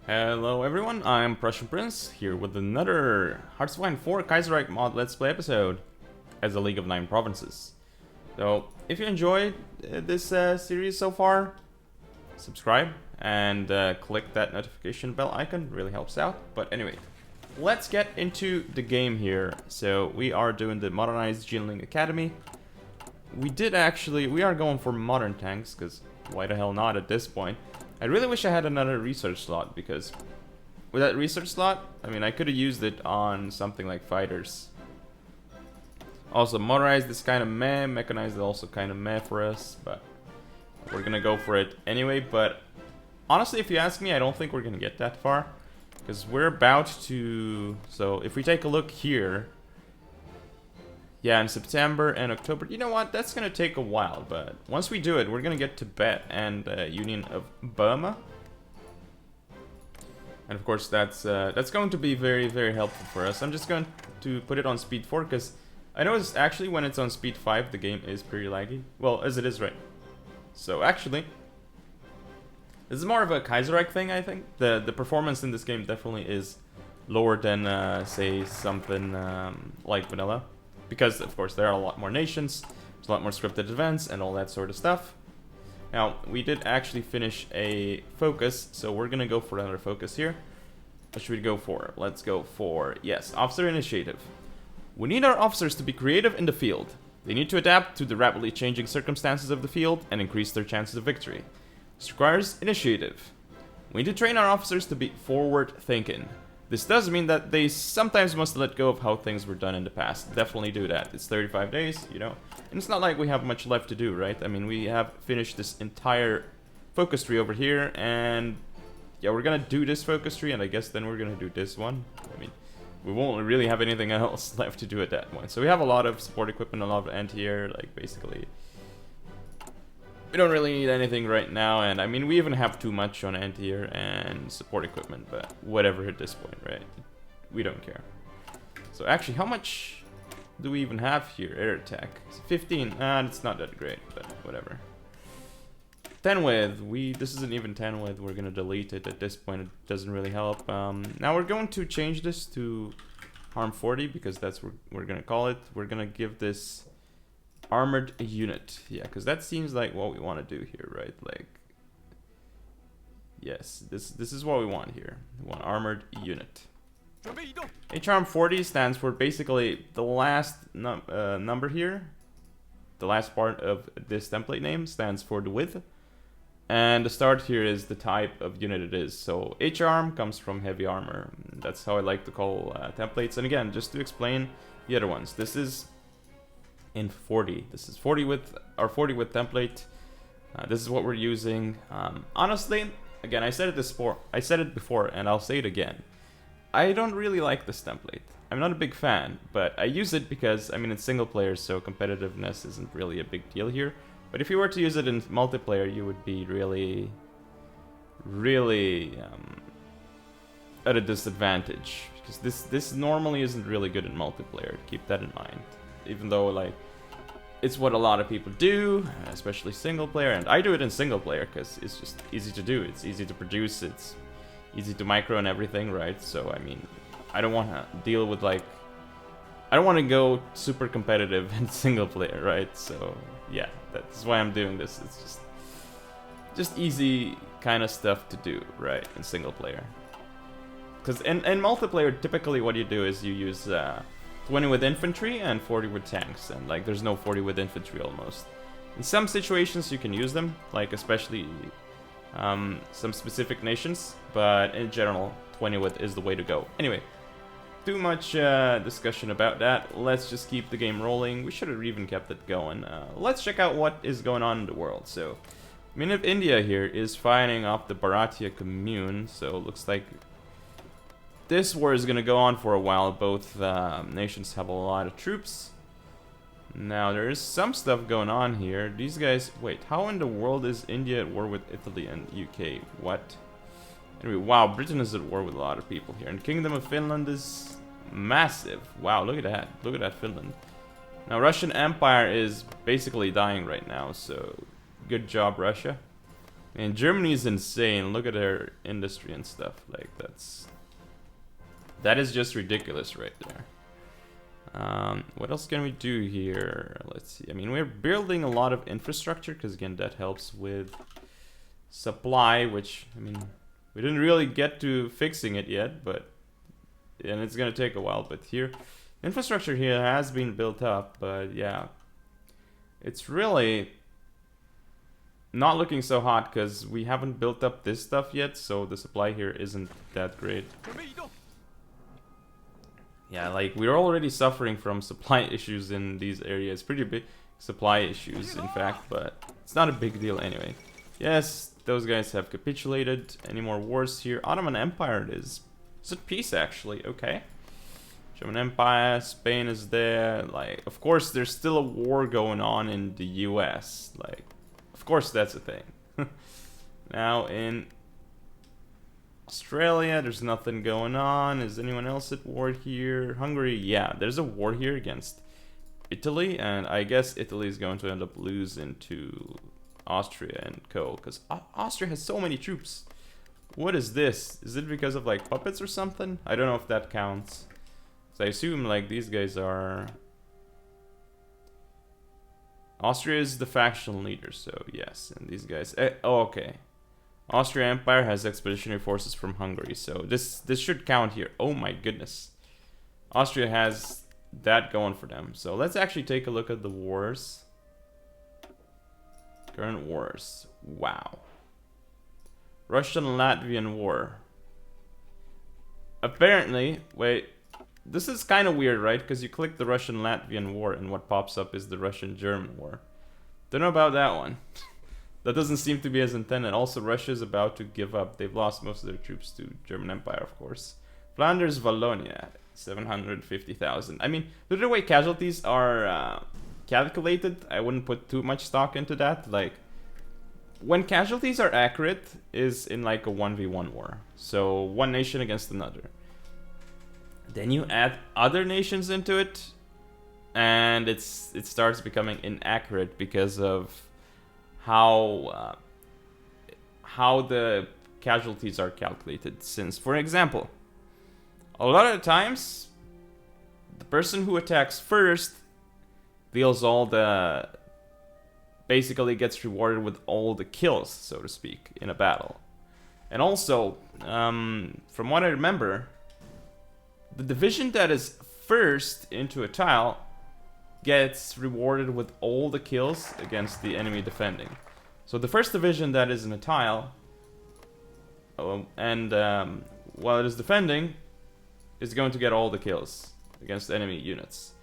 Hello everyone, I'm PrussianPrince, here with another Hearts of Iron 4 Kaiserreich mod Let's Play episode as a League of 9 Provinces. So, if you enjoyed this series so far, subscribe and click that notification bell icon, really helps out. But anyway, let's get into the game here. So, we are doing the Modernized Jinling Academy. We are going for modern tanks, because why the hell not at this point? I really wish I had another research slot, because with that research slot, I mean, I could have used it on something like fighters. Also, motorized is kind of meh, mechanized is also kind of meh for us, but we're gonna go for it anyway. But honestly, if you ask me, I don't think we're gonna get that far, because we're about to... So, if we take a look here... Yeah, in September and October, you know what, that's gonna take a while, but once we do it, we're gonna get Tibet and Union of Burma. And of course, that's going to be very, very helpful for us. I'm just going to put it on speed 4, because I noticed actually when it's on speed 5, the game is pretty laggy. Well, as it is right. So actually, this is more of a Kaiserreich thing, I think. The performance in this game definitely is lower than, say, something like vanilla. Because, of course, there are a lot more nations, there's a lot more scripted events, and all that sort of stuff. Now, we did actually finish a focus, so we're gonna go for another focus here. What should we go for? Let's go for, yes, Officer Initiative. We need our officers to be creative in the field. They need to adapt to the rapidly changing circumstances of the field and increase their chances of victory. This requires initiative. We need to train our officers to be forward-thinking. This does mean that they sometimes must let go of how things were done in the past. Definitely do that. It's 35 days, you know. And it's not like we have much left to do, right? I mean, we have finished this entire focus tree over here, and yeah, we're gonna do this focus tree, and I guess then we're gonna do this one. I mean, we won't really have anything else left to do at that point. So we have a lot of support equipment, a lot of anti-air, like basically... We don't really need anything right now, and I mean, we even have too much on anti-air and support equipment, but whatever at this point, right? We don't care. So actually, how much do we even have here? Air attack. It's 15. It's not that great, but whatever. 10 width. This isn't even 10 width. We're gonna delete it at this point. It doesn't really help. Now we're going to change this to harm 40, because that's what we're gonna call it. We're gonna give this armored unit, yeah, because that seems like what we want to do here, right? Like, yes, this is what we want here. We want armored unit. HRM 40 stands for basically the last number here. The last part of this template name stands for the width, and the start here is the type of unit it is. So HRM comes from heavy armor. That's how I like to call templates. And again, just to explain the other ones, this is in 40. This is 40 width, our 40 width template. This is what we're using. Honestly, again, I said it before, and I'll say it again. I don't really like this template. I'm not a big fan, but I use it because, I mean, it's single player, so competitiveness isn't really a big deal here. But if you were to use it in multiplayer, you would be really at a disadvantage, because this normally isn't really good in multiplayer. Keep that in mind. Even though, like, it's what a lot of people do, especially single player, and I do it in single player because it's just easy to do, it's easy to produce, it's easy to micro and everything, right? So, I mean, I don't want to deal with, like, I don't want to go super competitive in single player, right? So, yeah, that's why I'm doing this. It's just easy kind of stuff to do, right, in single player. Because in multiplayer, typically what you do is you use 20 with infantry and 40 with tanks, and like there's no 40 with infantry almost. In some situations you can use them, like especially some specific nations, but in general 20 with is the way to go. Anyway, too much discussion about that. Let's just keep the game rolling. We should have even kept it going. Let's check out what is going on in the world. So, Min of India here is fighting off the Bharatiya commune, so it looks like this war is going to go on for a while. Both nations have a lot of troops. Now, there is some stuff going on here. These guys... Wait, how in the world is India at war with Italy and UK? What? Anyway, wow, Britain is at war with a lot of people here. And Kingdom of Finland is massive. Wow, look at that. Look at that, Finland. Now, Russian Empire is basically dying right now, so good job, Russia. And Germany is insane. Look at their industry and stuff. Like, that is just ridiculous right there. What else can we do here? Let's see. I mean, we're building a lot of infrastructure because, again, that helps with supply, which, I mean, we didn't really get to fixing it yet, but, and it's gonna take a while, but here, infrastructure here has been built up, but yeah, it's really not looking so hot because we haven't built up this stuff yet, so the supply here isn't that great. Yeah, like, we're already suffering from supply issues in these areas. Pretty big supply issues, in fact, but it's not a big deal anyway. Yes, those guys have capitulated. Any more wars here? Ottoman Empire it is. It's at peace, actually. Okay. German Empire, Spain is there. Like, of course, there's still a war going on in the US. Like, of course, that's a thing. Now, in Australia, there's nothing going on. Is anyone else at war here? Hungary, yeah, there's a war here against Italy, and I guess Italy is going to end up losing to Austria and co, because Austria has so many troops. What is this? Is it because of like puppets or something? I don't know if that counts. So I assume like these guys are... Austria is the faction leader, so yes, and these guys... oh, okay. Austria Empire has expeditionary forces from Hungary, so this should count here. Oh my goodness. Austria has that going for them. So let's actually take a look at the wars. Current wars. Wow. Russian-Latvian war. Apparently, wait, this is kind of weird, right? Because you click the Russian-Latvian war and what pops up is the Russian-German war. Don't know about that one. That doesn't seem to be as intended. Also, Russia is about to give up. They've lost most of their troops to German Empire, of course. Flanders, Wallonia, 750,000. I mean, the way casualties are calculated, I wouldn't put too much stock into that. Like, when casualties are accurate, is in like a 1v1 war. So, one nation against another. Then you add other nations into it, and it starts becoming inaccurate because of how the casualties are calculated. Since, for example, a lot of the times, the person who attacks first deals all the... basically gets rewarded with all the kills, so to speak, in a battle. And also, from what I remember, the division that is first into a tile gets rewarded with all the kills against the enemy defending. So the first division that is in a tile, while it is defending, is going to get all the kills against enemy units.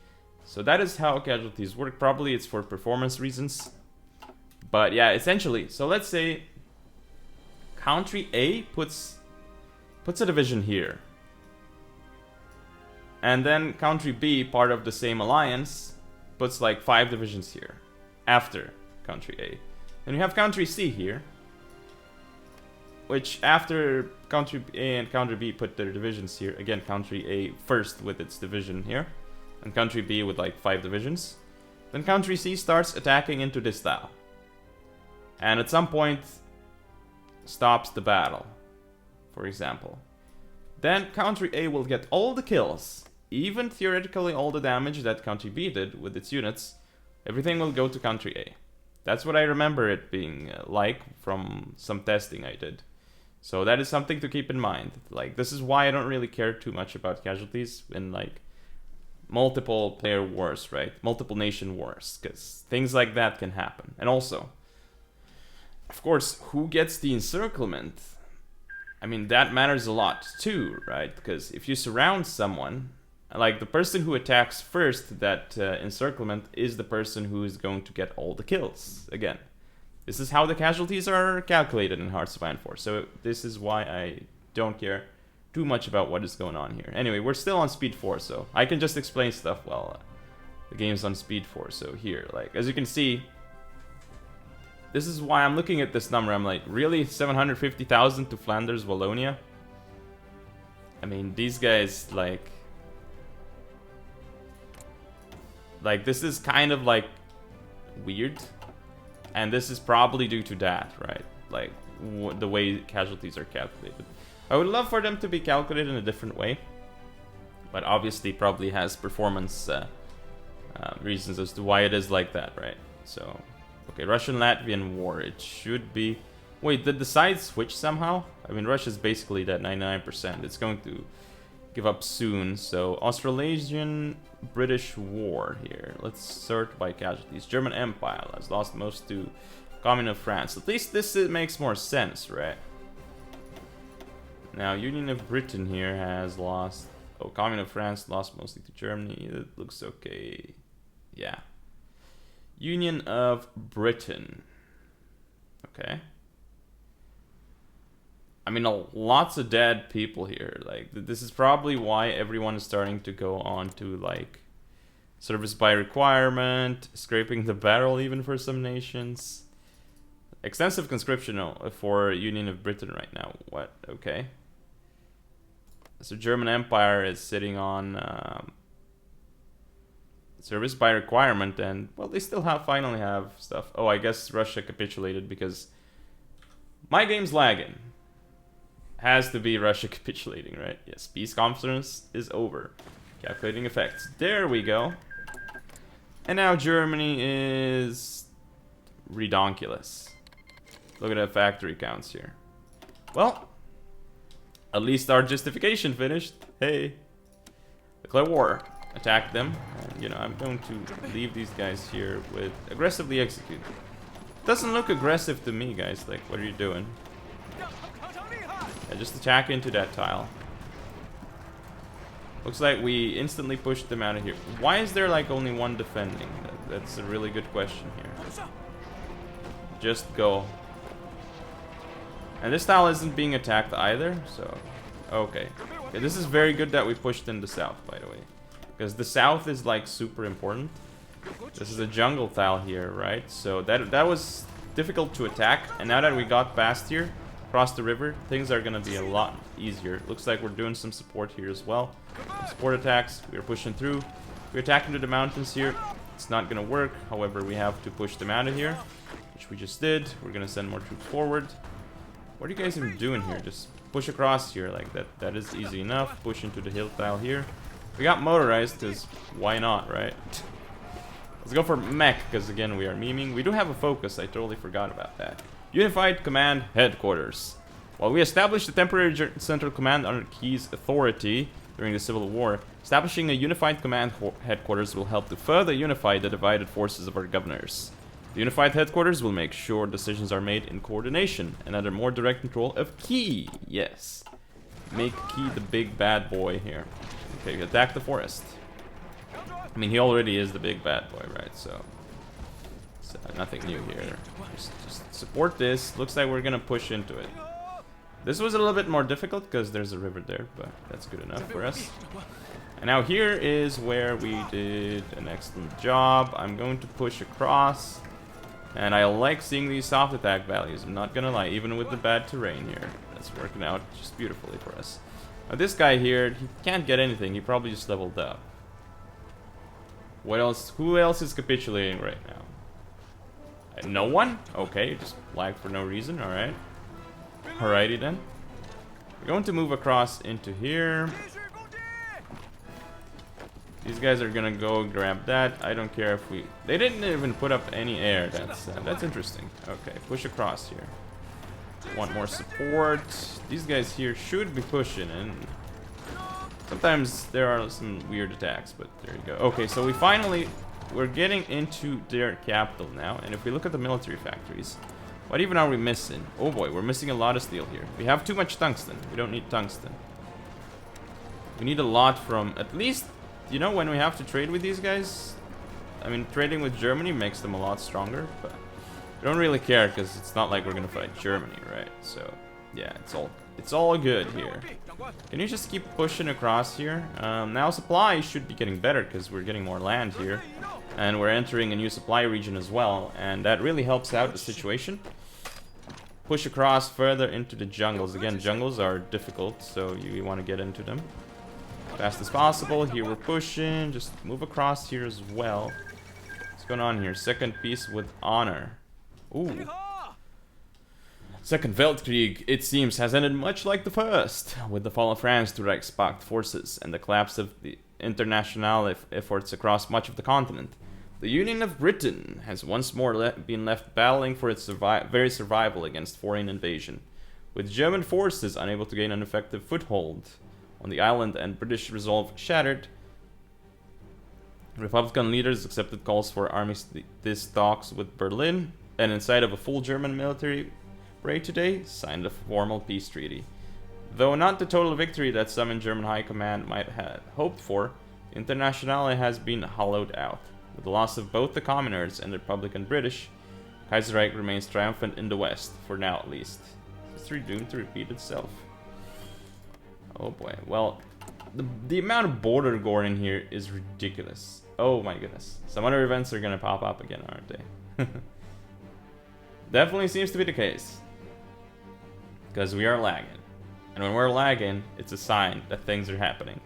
So that is how casualties work. Probably it's for performance reasons. But yeah, essentially, so let's say country A puts a division here. And then country B, part of the same alliance, puts like 5 divisions here after country A. Then you have country C here, which after country A and country B put their divisions here, again country A first with its division here, and country B with like 5 divisions. Then country C starts attacking into this tile. And at some point stops the battle, for example. Then country A will get all the kills, even theoretically all the damage that country B did with its units. Everything will go to country A. That's what I remember it being like from some testing I did. So that is something to keep in mind. Like, this is why I don't really care too much about casualties in like multiple player wars, right? Multiple nation wars, because things like that can happen. And also, of course, who gets the encirclement? I mean, that matters a lot too, right? Because if you surround someone, like the person who attacks first, that encirclement is the person who is going to get all the kills. Again, this is how the casualties are calculated in Hearts of Iron 4. So this is why I don't care too much about what is going on here. Anyway, we're still on speed 4, so I can just explain stuff while the game's on speed 4. So here, like, as you can see, this is why I'm looking at this number. I'm like, really? 750,000 to Flanders, Wallonia? I mean, these guys, like, this is kind of, like, weird. And this is probably due to that, right? like the way casualties are calculated. I would love for them to be calculated in a different way, but obviously probably has performance reasons as to why it is like that, right? So, okay, Russian-Latvian war. It should be... Wait, did the sides switch somehow? I mean, Russia's basically dead, 99%. It's going to give up soon. So, Australasian-British war here. Let's sort by casualties. German Empire has lost most to Commune of France. At least this makes more sense, right? Now, Union of Britain here has lost... Oh, Commune of France lost mostly to Germany. It looks okay. Yeah. Union of Britain. Okay. I mean, lots of dead people here. Like, this is probably why everyone is starting to go on to, like, service by requirement, scraping the barrel even for some nations. Extensive conscription for Union of Britain right now. What? Okay. So German Empire is sitting on service by requirement, and well, they still finally have stuff. Oh, I guess Russia capitulated because my game's lagging. Has to be Russia capitulating, right? Yes, peace conference is over. Calculating effects. There we go. And now Germany is redonkulous. Look at the factory counts here. Well, at least our justification finished. Hey. Declare war. Attack them. And, you know, I'm going to leave these guys here with aggressively execute. Doesn't look aggressive to me, guys. Like, what are you doing? Yeah, just attack into that tile. Looks like we instantly pushed them out of here. Why is there, like, only one defending? That's a really good question here. Just go. And this tile isn't being attacked either, so... Okay. Okay, this is very good that we pushed in the south, by the way. Because the south is, like, super important. This is a jungle tile here, right? So that was difficult to attack. And now that we got past here, across the river, things are gonna be a lot easier. Looks like we're doing some support here as well. Some support attacks. We're pushing through. We're attacking to the mountains here. It's not gonna work. However, we have to push them out of here, which we just did. We're gonna send more troops forward. What are you guys even doing here? Just push across here like that. That is easy enough. Push into the hill tile here. We got motorized, because why not, right? Let's go for mech, because again, we are memeing. We do have a focus. I totally forgot about that. Unified Command Headquarters. While we established the temporary central command under Key's authority during the Civil War, establishing a unified command headquarters will help to further unify the divided forces of our governors. The unified headquarters will make sure decisions are made in coordination and under more direct control of Key. Yes. Make Key the big bad boy here. Okay, attack the forest. I mean, he already is the big bad boy, right? So nothing new here. Just support this. Looks like we're gonna push into it. This was a little bit more difficult because there's a river there, but that's good enough for us. And now here is where we did an excellent job. I'm going to push across. And I like seeing these soft attack values, I'm not gonna lie, even with the bad terrain here. That's working out just beautifully for us. Now this guy here, he can't get anything, he probably just leveled up. What else? Who else is capitulating right now? No one? Okay, just lagged for no reason, alright. Alrighty then. We're going to move across into here. These guys are gonna go grab that. I don't care if we... They didn't even put up any air. That's interesting. Okay, push across here. Want more support. These guys here should be pushing in. Sometimes there are some weird attacks, but there you go. Okay, so we're getting into their capital now. And if we look at the military factories, what even are we missing? Oh boy, we're missing a lot of steel here. We have too much tungsten. We don't need tungsten. We need a lot from at least... You know, when we have to trade with these guys, I mean, trading with Germany makes them a lot stronger, but we don't really care because it's not like we're gonna fight Germany, right? So, yeah, it's all good here. Can you just keep pushing across here? Now supply should be getting better because we're getting more land here, and we're entering a new supply region as well, and that really helps out the situation. Push across further into the jungles. Again, jungles are difficult, so you want to get into them fast as possible. Here we're pushing. Just move across here as well. What's going on here? Second piece with honor. Ooh. Second Weltkrieg, it seems, has ended much like the first, with the fall of France to Reichspakt forces and the collapse of the international efforts across much of the continent. The Union of Britain has once more been left battling for its very survival against foreign invasion, with German forces unable to gain an effective foothold on the island and British resolve shattered. Republican leaders accepted calls for armistice talks with Berlin, and inside of a full German military parade today, signed a formal peace treaty. Though not the total victory that some in German high command might have hoped for, the Internationale has been hollowed out. With the loss of both the Commoners and the Republican British, Kaiserreich remains triumphant in the West, for now at least. History doomed to repeat itself. Oh boy, well, the amount of border gore in here is ridiculous. Oh my goodness. Some other events are gonna pop up again, aren't they? Definitely seems to be the case. Because we are lagging. And when we're lagging, it's a sign that things are happening.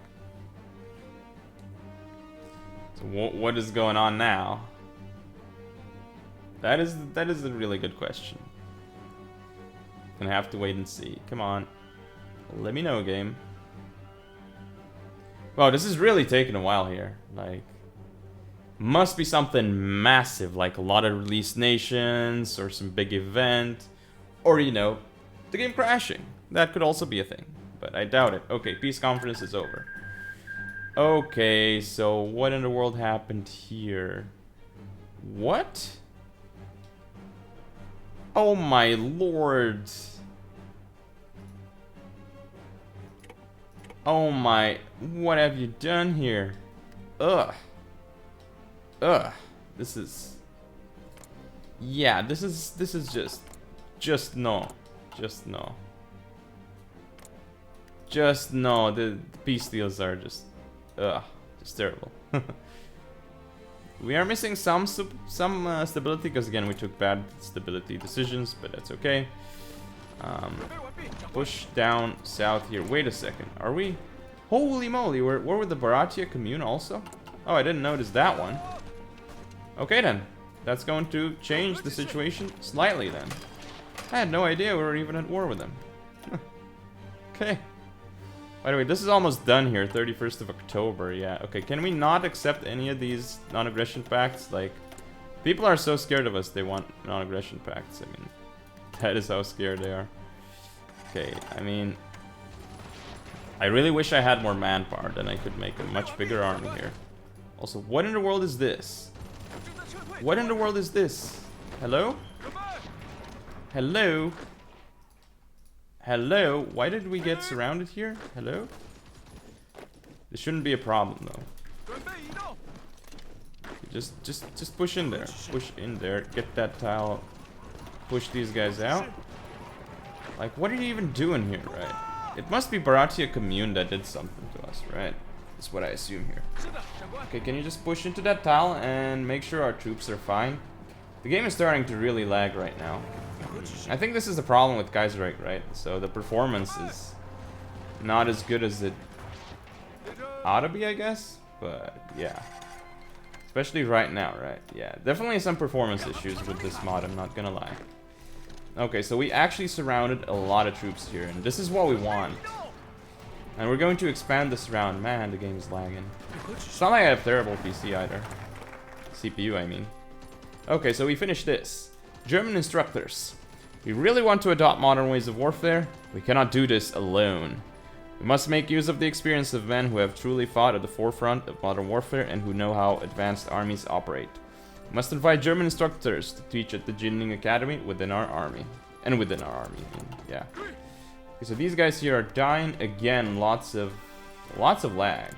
So what is going on now? That is a really good question. Gonna have to wait and see. Come on. Let me know, game. Wow, this is really taking a while here. Like, must be something massive, like a lot of released nations, or some big event, or, you know, the game crashing. That could also be a thing, but I doubt it. Okay, peace conference is over. Okay, so what in the world happened here? What? Oh my lord. Oh my, what have you done here? Ugh. Ugh. This is... Yeah, this is just no. Just no. Just no. The peace deals are just... Ugh. Just terrible. We are missing some stability, because again, we took bad stability decisions, but that's okay. Push down south here. Wait a second. Are we... Holy moly, we're with the Baratia commune also? Oh, I didn't notice that one. Okay then. That's going to change the situation slightly then. I had no idea we were even at war with them. Okay. By the way, this is almost done here. 31st of October, yeah. Okay, can we not accept any of these non-aggression pacts? Like, people are so scared of us, they want non-aggression pacts. I mean, that is how scared they are. Okay, I mean... I really wish I had more manpower, then I could make a much bigger army here. Also, what in the world is this? What in the world is this? Hello? Hello? Hello? Why did we get surrounded here? Hello? This shouldn't be a problem though. Just push in there. Push in there. Get that tile. Push these guys out. Like, what are you even doing here, right? It must be Baratia Commune that did something to us, right? That's what I assume here. Okay, can you just push into that tile and make sure our troops are fine? The game is starting to really lag right now. I think this is the problem with Kaiserreich, right? So the performance is not as good as it ought to be, I guess. But yeah. Especially right now, right? Yeah, definitely some performance issues with this mod, I'm not gonna lie. Okay, so we actually surrounded a lot of troops here, and this is what we want. And we're going to expand this round. Man, the game is lagging. It's not like I have terrible PC either. CPU, I mean. Okay, so we finished this. German instructors. We really want to adopt modern ways of warfare. We cannot do this alone. We must make use of the experience of men who have truly fought at the forefront of modern warfare and who know how advanced armies operate. We must invite German instructors to teach at the Jinning Academy within our army. And within our army, yeah. Okay, so these guys here are dying again. Lots of lag.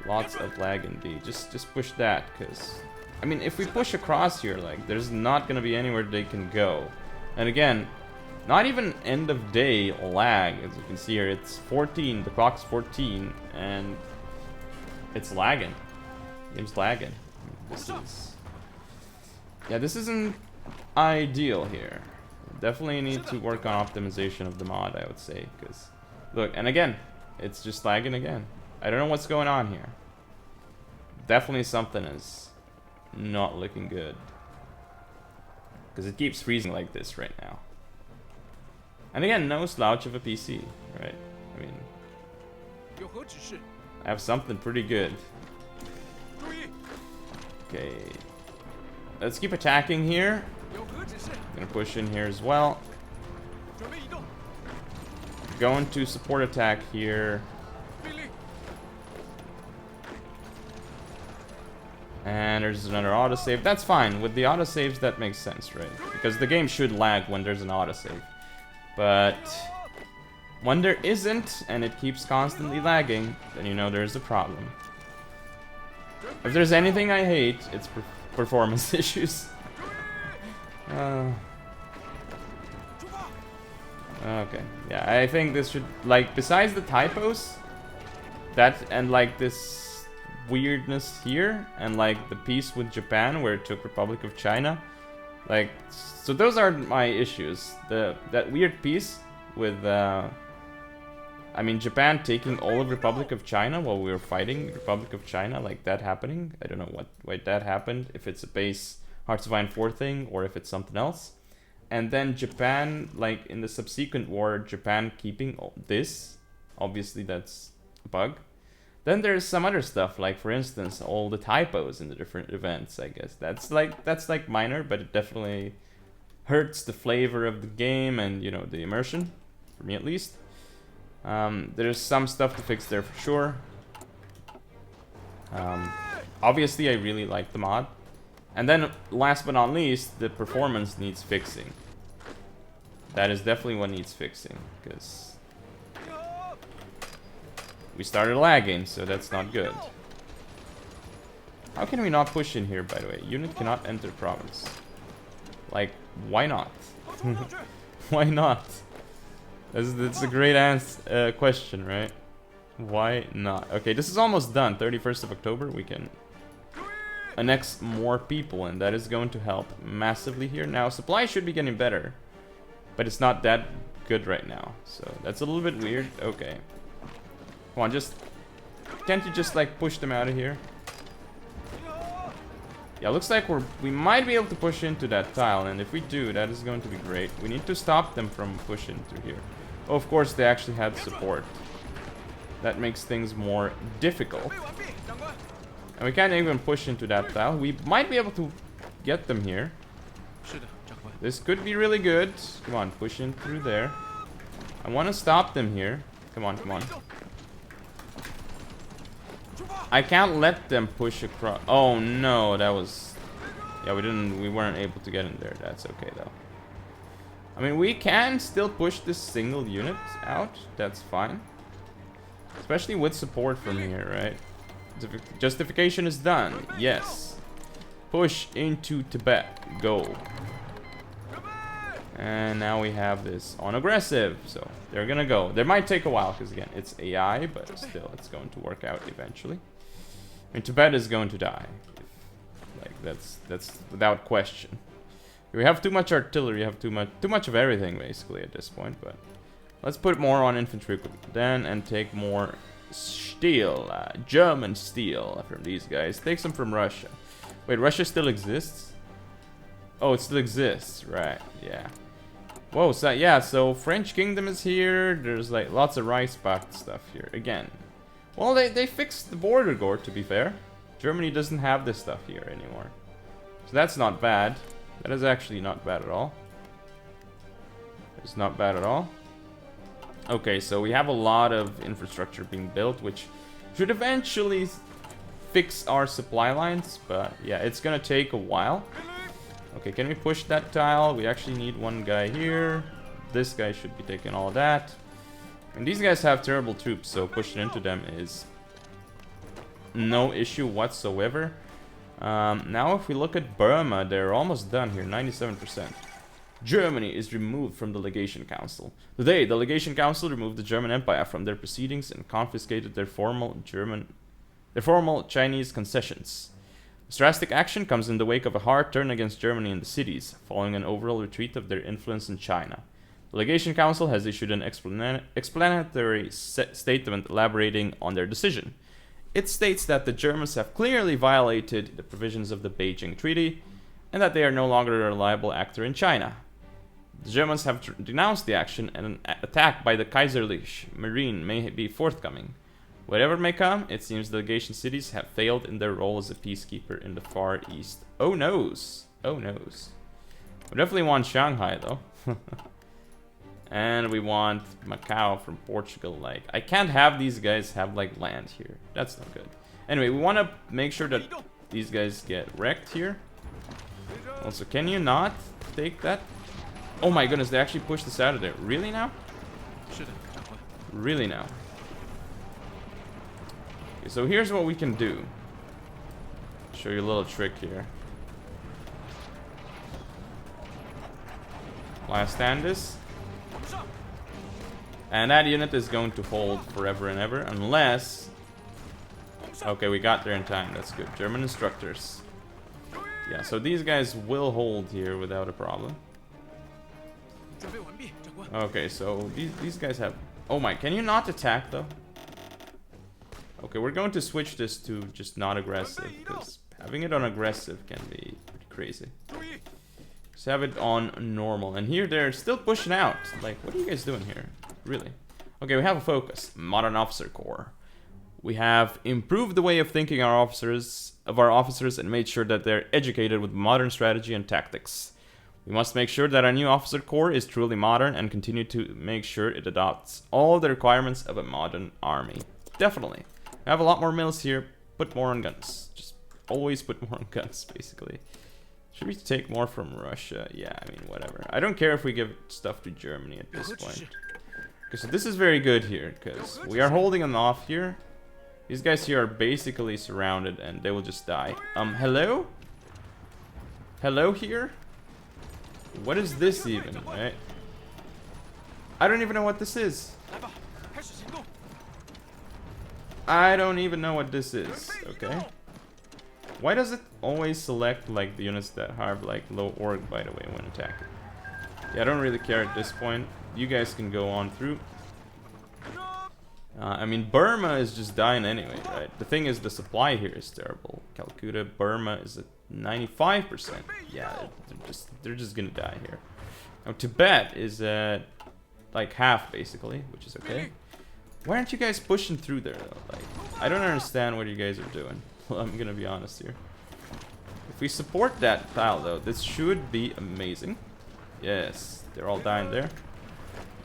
Lots of lag indeed. Just push that, because I mean, if we push across here, like, there's not gonna be anywhere they can go. And again, not even end of day lag. As you can see here, it's 14. The clock's 14, and it's lagging. Game's lagging. This is... Yeah, this isn't ideal here. Definitely need to work on optimization of the mod, I would say, because... Look, and again, it's just lagging again. I don't know what's going on here. Definitely something is not looking good. Because it keeps freezing like this right now. And again, no slouch of a PC, right? I mean, I have something pretty good. Okay. Let's keep attacking here. I'm gonna push in here as well. Going to support attack here. And there's another autosave. That's fine. With the autosaves, that makes sense, right? Because the game should lag when there's an autosave. But when there isn't, and it keeps constantly lagging, then you know there's a problem. If there's anything I hate, it's performance issues. Okay. Yeah, I think this should, like, besides the typos, that and like this weirdness here, and like the piece with Japan where it took Republic of China, like, so those are my issues. That weird piece with I mean, Japan taking all of Republic of China while we were fighting Republic of China, like that happening. I don't know why that happened, if it's a base Hearts of Iron 4 thing or if it's something else. And then Japan, like in the subsequent war, Japan keeping this, obviously that's a bug. Then there's some other stuff, like for instance, all the typos in the different events, I guess. That's like minor, but it definitely hurts the flavor of the game and, you know, the immersion, for me at least. There's some stuff to fix there for sure. Obviously I really like the mod. And then, last but not least, the performance needs fixing. That is definitely what needs fixing, because we started lagging, so that's not good. How can we not push in here, by the way? Unit cannot enter province. Like, why not? Why not? That's a great question, right? Why not? Okay, this is almost done. 31st of October, we can annex more people, and that is going to help massively here. Now, supply should be getting better, but it's not that good right now, so that's a little bit weird. Okay. Come on, can't you just like push them out of here? Yeah, looks like we might be able to push into that tile, and if we do, that is going to be great. We need to stop them from pushing through here. Oh, of course, they actually had support. That makes things more difficult. And we can't even push into that tile. We might be able to get them here. This could be really good. Come on, push in through there. I want to stop them here. Come on, come on. I can't let them push across. Oh no, that was... Yeah, we weren't able to get in there. That's okay though. I mean, we can still push this single unit out. That's fine. Especially with support from here, right? Justification is done. Yes. Push into Tibet. Go. And now we have this on aggressive. So they're gonna go. They might take a while because again, it's AI, but still it's going to work out eventually. I mean, Tibet is going to die. Like that's without question. We have too much artillery, we have too much of everything basically at this point, but let's put more on infantry then and take more steel, German steel from these guys. Take some from Russia. Wait, Russia still exists? Oh, it still exists, right? Yeah. Whoa, so yeah, so French Kingdom is here. There's like lots of Reichspakt stuff here again. Well, they fixed the border gore, to be fair. Germany doesn't have this stuff here anymore, so that's not bad. That is actually not bad at all. It's not bad at all. Okay, so we have a lot of infrastructure being built, which should eventually fix our supply lines, but yeah, it's gonna take a while. Okay, can we push that tile? We actually need one guy here. This guy should be taking all of that. And these guys have terrible troops, so pushing into them is no issue whatsoever. Now if we look at Burma, they're almost done here, 97%. Germany is removed from the Legation Council. Today, the Legation Council removed the German Empire from their proceedings and confiscated their formal Chinese concessions. This drastic action comes in the wake of a hard turn against Germany in the cities, following an overall retreat of their influence in China. The Legation Council has issued an explanatory statement elaborating on their decision. It states that the Germans have clearly violated the provisions of the Beijing Treaty, and that they are no longer a reliable actor in China. The Germans have denounced the action, and an attack by the Kaiserreich Marine may be forthcoming. Whatever may come, it seems delegation cities have failed in their role as a peacekeeper in the Far East. Oh noes. Oh noes. We definitely want Shanghai though. And we want Macau from Portugal. Like, I can't have these guys have like land here. That's not good. Anyway, we want to make sure that these guys get wrecked here. Also, can you not take that? Oh my goodness, they actually pushed this out of there. Really now? Really now? Okay, so here's what we can do. Show you a little trick here. Last stand this. And that unit is going to hold forever and ever, unless... Okay, we got there in time. That's good. German instructors. Yeah, so these guys will hold here without a problem. Okay, so these guys have... Oh my, can you not attack though? Okay, we're going to switch this to just not aggressive, because having it on aggressive can be pretty crazy. Just have it on normal. And here they're still pushing out. Like, what are you guys doing here? Really? Okay, we have a focus. Modern Officer Corps. We have improved the way of thinking our officers and made sure that they're educated with modern strategy and tactics. We must make sure that our new officer corps is truly modern and continue to make sure it adopts all the requirements of a modern army. Definitely. We have a lot more mills here. Put more on guns. Just always put more on guns, basically. Should we take more from Russia? Yeah, I mean, whatever. I don't care if we give stuff to Germany at this point. Okay, so this is very good here, because we are holding them off here. These guys here are basically surrounded, and they will just die. Hello? Hello here? What is this even, right? I don't even know what this is. I don't even know what this is, okay? Why does it always select, like, the units that have, like, low org, by the way, when attacking? Yeah, I don't really care at this point. You guys can go on through. I mean, Burma is just dying anyway, right? The thing is, the supply here is terrible. Calcutta, Burma is at 95%. Yeah, they're just gonna die here. Now, Tibet is at, like, half, basically, which is okay. Why aren't you guys pushing through there, though? Like, I don't understand what you guys are doing. Well, I'm gonna be honest here. If we support that tile, though, this should be amazing. Yes, they're all dying there.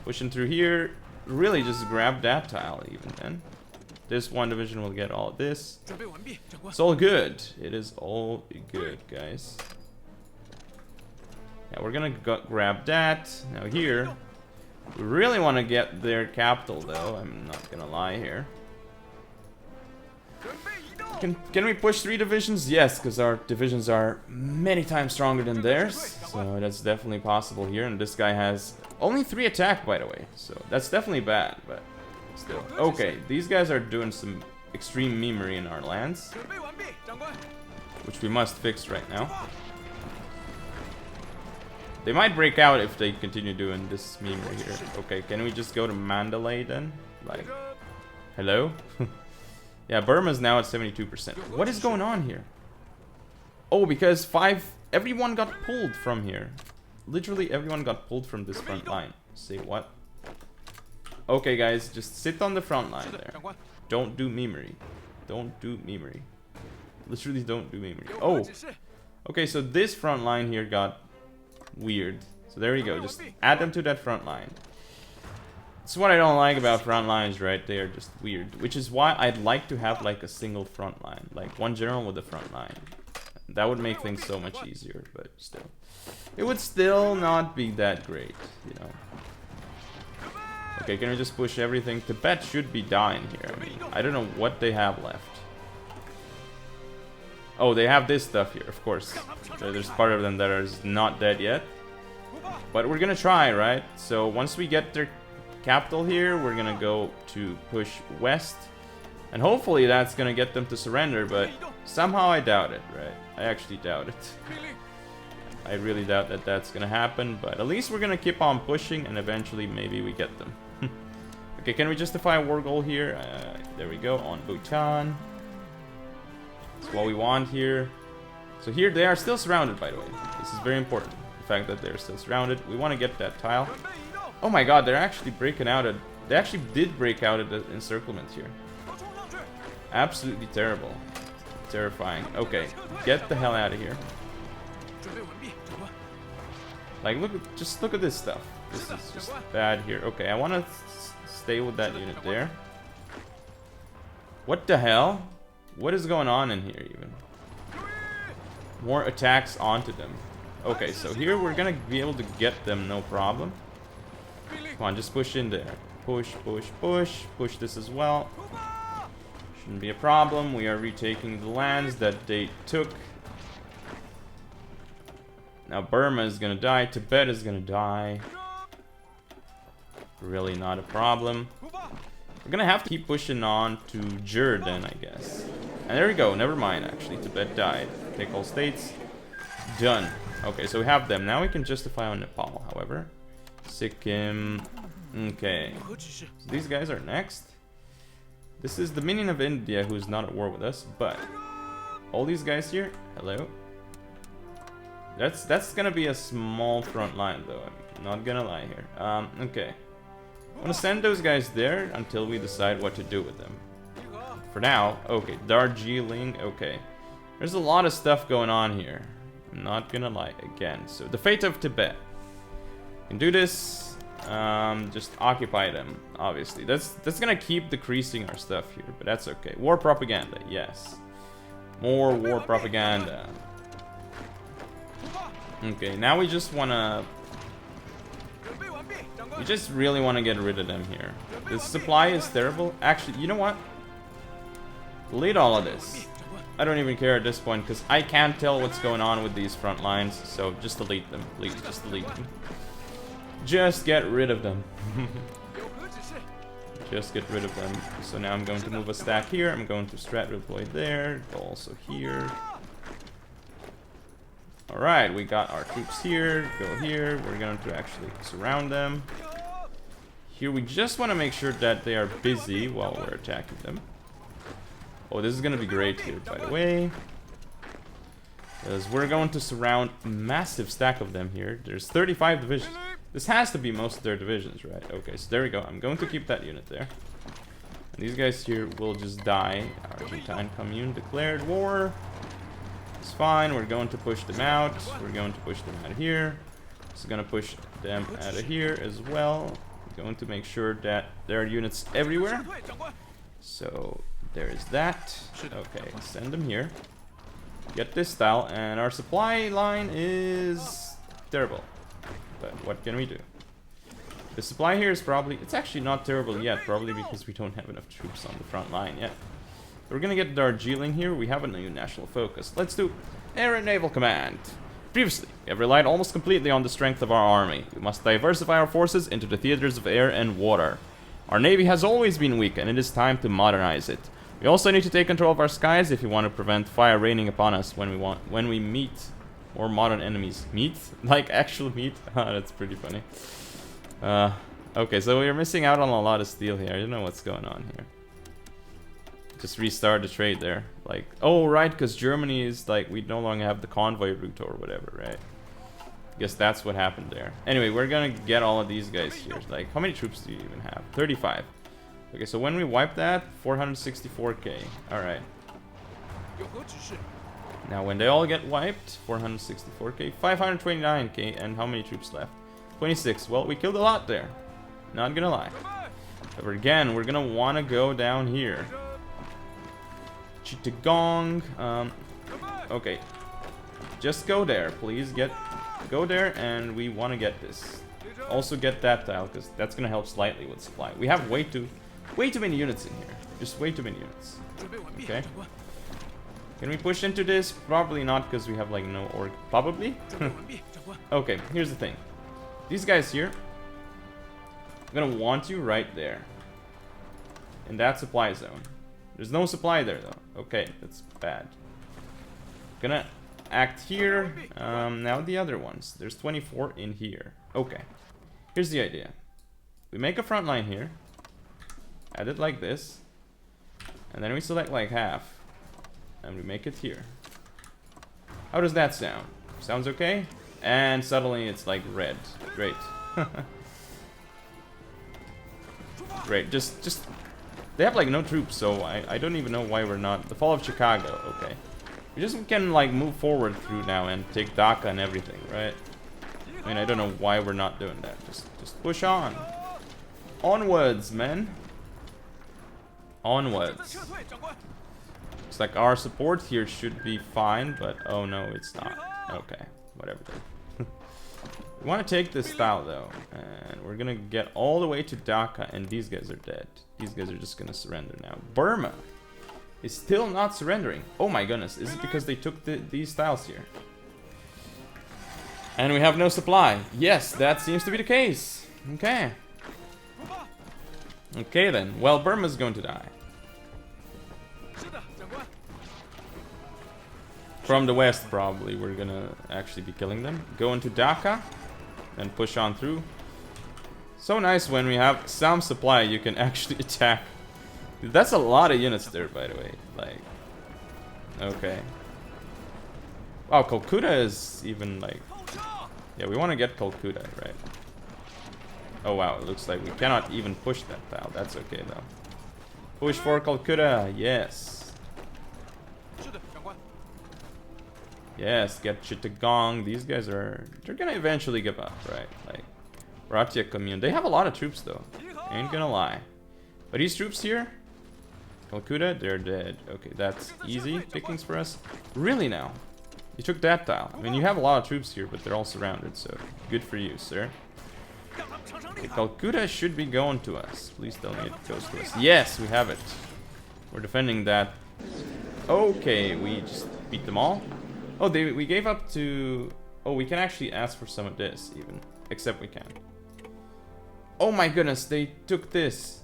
Pushing through here. Really, just grab that tile even then. This one division will get all of this. It's all good. It is all good, guys. Yeah, we're gonna grab that. Now here, we really want to get their capital, though. I'm not gonna lie here. Can we push 3 divisions? Yes, because our divisions are many times stronger than theirs. So that's definitely possible here. And this guy has only 3 attack, by the way. So that's definitely bad, but still. Okay, these guys are doing some extreme memery in our lands, which we must fix right now. They might break out if they continue doing this memery here. Okay, can we just go to Mandalay then? Like, hello? Yeah, Burma's now at 72%. What is going on here? Oh, because everyone got pulled from here. Literally everyone got pulled from this front line. Say what? Okay, guys, just sit on the front line there. Don't do memery. Don't do memery. Literally don't do memery. Oh, okay, so this front line here got weird. So there you go. Just add them to that front line. That's what I don't like about front lines, right? They are just weird. Which is why I'd like to have like a single front line. Like one general with a front line. That would make things so much easier, but still. It would still not be that great, you know. Okay, can we just push everything? Tibet should be dying here. I mean, I don't know what they have left. Oh, they have this stuff here, of course. There's part of them that is not dead yet. But we're gonna try, right? So once we get their capital here, we're gonna go to push west, and hopefully that's gonna get them to surrender, but somehow I doubt it, right? I actually doubt it. I really doubt that that's gonna happen, but at least we're gonna keep on pushing, and eventually maybe we get them. Okay, can we justify a war goal here? There we go, on Bhutan. That's what we want here. So here they are still surrounded, by the way. This is very important. The fact that they're still surrounded. We want to get that tile. Oh my god, they're actually breaking out at... They actually did break out at the encirclement here. Absolutely terrible. Terrifying. Okay, get the hell out of here. Like, just look at this stuff. This is just bad here. Okay, I want to stay with that unit there. What the hell? What is going on in here even? More attacks onto them. Okay, so here we're gonna be able to get them, no problem. Come on, just push in there. Push, push, push. Push this as well. Shouldn't be a problem. We are retaking the lands that they took. Now Burma is gonna die. Tibet is gonna die. Really not a problem. We're gonna have to keep pushing on to Jordan, I guess. And there we go. Never mind, actually. Tibet died. Take all states. Done. Okay, so we have them. Now we can justify on Nepal, however. Sikkim. Okay. So these guys are next. This is the minion of India who's not at war with us, but all these guys here, hello. That's gonna be a small front line though, I'm not gonna lie here. Okay. I'm gonna send those guys there until we decide what to do with them. For now, okay, Darjeeling, okay. There's a lot of stuff going on here. I'm not gonna lie again. So the fate of Tibet. You can do this. Just occupy them, obviously. That's gonna keep decreasing our stuff here, but that's okay. War propaganda, yes. More war propaganda. Okay, now we just wanna... We just really want to get rid of them here. The supply is terrible. Actually, you know what? Delete all of this. I don't even care at this point, because I can't tell what's going on with these front lines, so just delete them, please. Just delete them. Just get rid of them. Just get rid of them. So now I'm going to move a stack here. I'm going to strat deploy there. Go also here. Alright, we got our troops here. Go here. We're going to actually surround them. Here we just want to make sure that they are busy while we're attacking them. Oh, this is going to be great here, by the way. Because we're going to surround a massive stack of them here. There's 35 divisions. This has to be most of their divisions, right? Okay, so there we go. I'm going to keep that unit there. And these guys here will just die. Argentine Commune declared war. It's fine. We're going to push them out. We're going to push them out of here. So going to push them out of here as well. We're going to make sure that there are units everywhere. So there is that. Okay, send them here. Get this style, and our supply line is terrible. But what can we do? The supply here is probably... It's actually not terrible yet, probably because we don't have enough troops on the front line yet. We're gonna get Darjeeling here. We have a new national focus. Let's do Air and Naval Command. Previously, we have relied almost completely on the strength of our army. We must diversify our forces into the theaters of air and water. Our navy has always been weak, and it is time to modernize it. We also need to take control of our skies if we want to prevent fire raining upon us when we meet more modern enemies. Meet? Like actual meat? That's pretty funny. Okay, so we're missing out on a lot of steel here. I don't know what's going on here. Just restart the trade there. Like, oh right, because Germany is like, we no longer have the convoy route or whatever, right? Guess that's what happened there. Anyway, we're gonna get all of these guys here. Like, how many troops do you even have? 35. Okay, so when we wipe that, 464k. Alright. Now, when they all get wiped, 464k, 529k, and how many troops left? 26. Well, we killed a lot there. Not gonna lie. But again, we're gonna wanna go down here. Chittagong. Okay. Just go there, please. Go there, and we want to get this. Also get that tile, because that's gonna help slightly with supply. We have way too many units in here. Just way too many units. Okay. Can we push into this? Probably not, because we have like no org. Probably. Okay. Here's the thing. These guys here, I'm gonna want you right there, in that supply zone. There's no supply there though. Okay, that's bad. Gonna act here. Now the other ones. There's 24 in here. Okay. Here's the idea. We make a front line here. Add it like this. And then we select like half. And we make it here. How does that sound? Sounds okay? And suddenly it's like red. Great. Great. Just they have like no troops, so I don't even know why we're not. The fall of Chicago. Okay. We just can like move forward through now and take Dhaka and everything, right? I mean, I don't know why we're not doing that. Just push on. Onwards, man. Onwards. It's like our support here should be fine, but oh no, it's not. Okay, whatever. We want to take this style though, and we're gonna get all the way to Dhaka, and these guys are dead. These guys are just gonna surrender now. Burma is still not surrendering. Oh my goodness, is it because they took these styles here? And we have no supply. Yes, that seems to be the case. Okay. Okay then. Well, Burma's going to die. From the west, probably, we're gonna actually be killing them. Go into Dhaka and push on through. So nice when we have some supply, you can actually attack. Dude, that's a lot of units there, by the way. Like, okay. Wow, Calcutta is even like... Yeah, we want to get Calcutta, right? Oh wow, it looks like we cannot even push that tile. That's okay though. Push for Calcutta, yes. Yes, get Chittagong. These guys are... They're gonna eventually give up, right? Like, Ratia Commune. They have a lot of troops though. Ain't gonna lie. But these troops here... Calcutta, they're dead. Okay, that's easy pickings for us. Really now? You took that tile. I mean, you have a lot of troops here, but they're all surrounded, so good for you, sir. Okay, Calcutta should be going to us. Please tell me it goes to us. Yes, we have it. We're defending that. Okay, we just beat them all. Oh, we gave up to... Oh, we can actually ask for some of this, even. Except we can. Oh my goodness, they took this.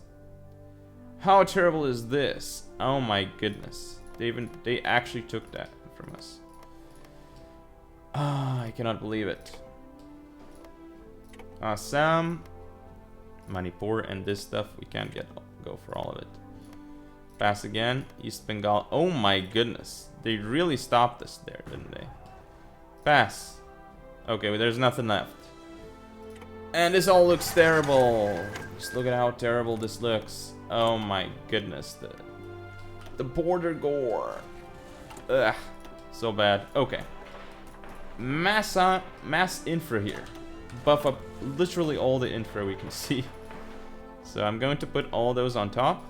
How terrible is this? Oh my goodness. They actually took that from us. Ah, I cannot believe it. Assam, Manipur, and this stuff, we can't go for all of it. Pass again. East Bengal. Oh my goodness. They really stopped us there, didn't they? Pass. Okay, well, there's nothing left. And this all looks terrible. Just look at how terrible this looks. Oh my goodness. The border gore. Ugh. So bad. Okay. Mass infra here. Buff up literally all the infra we can see. So I'm going to put all those on top.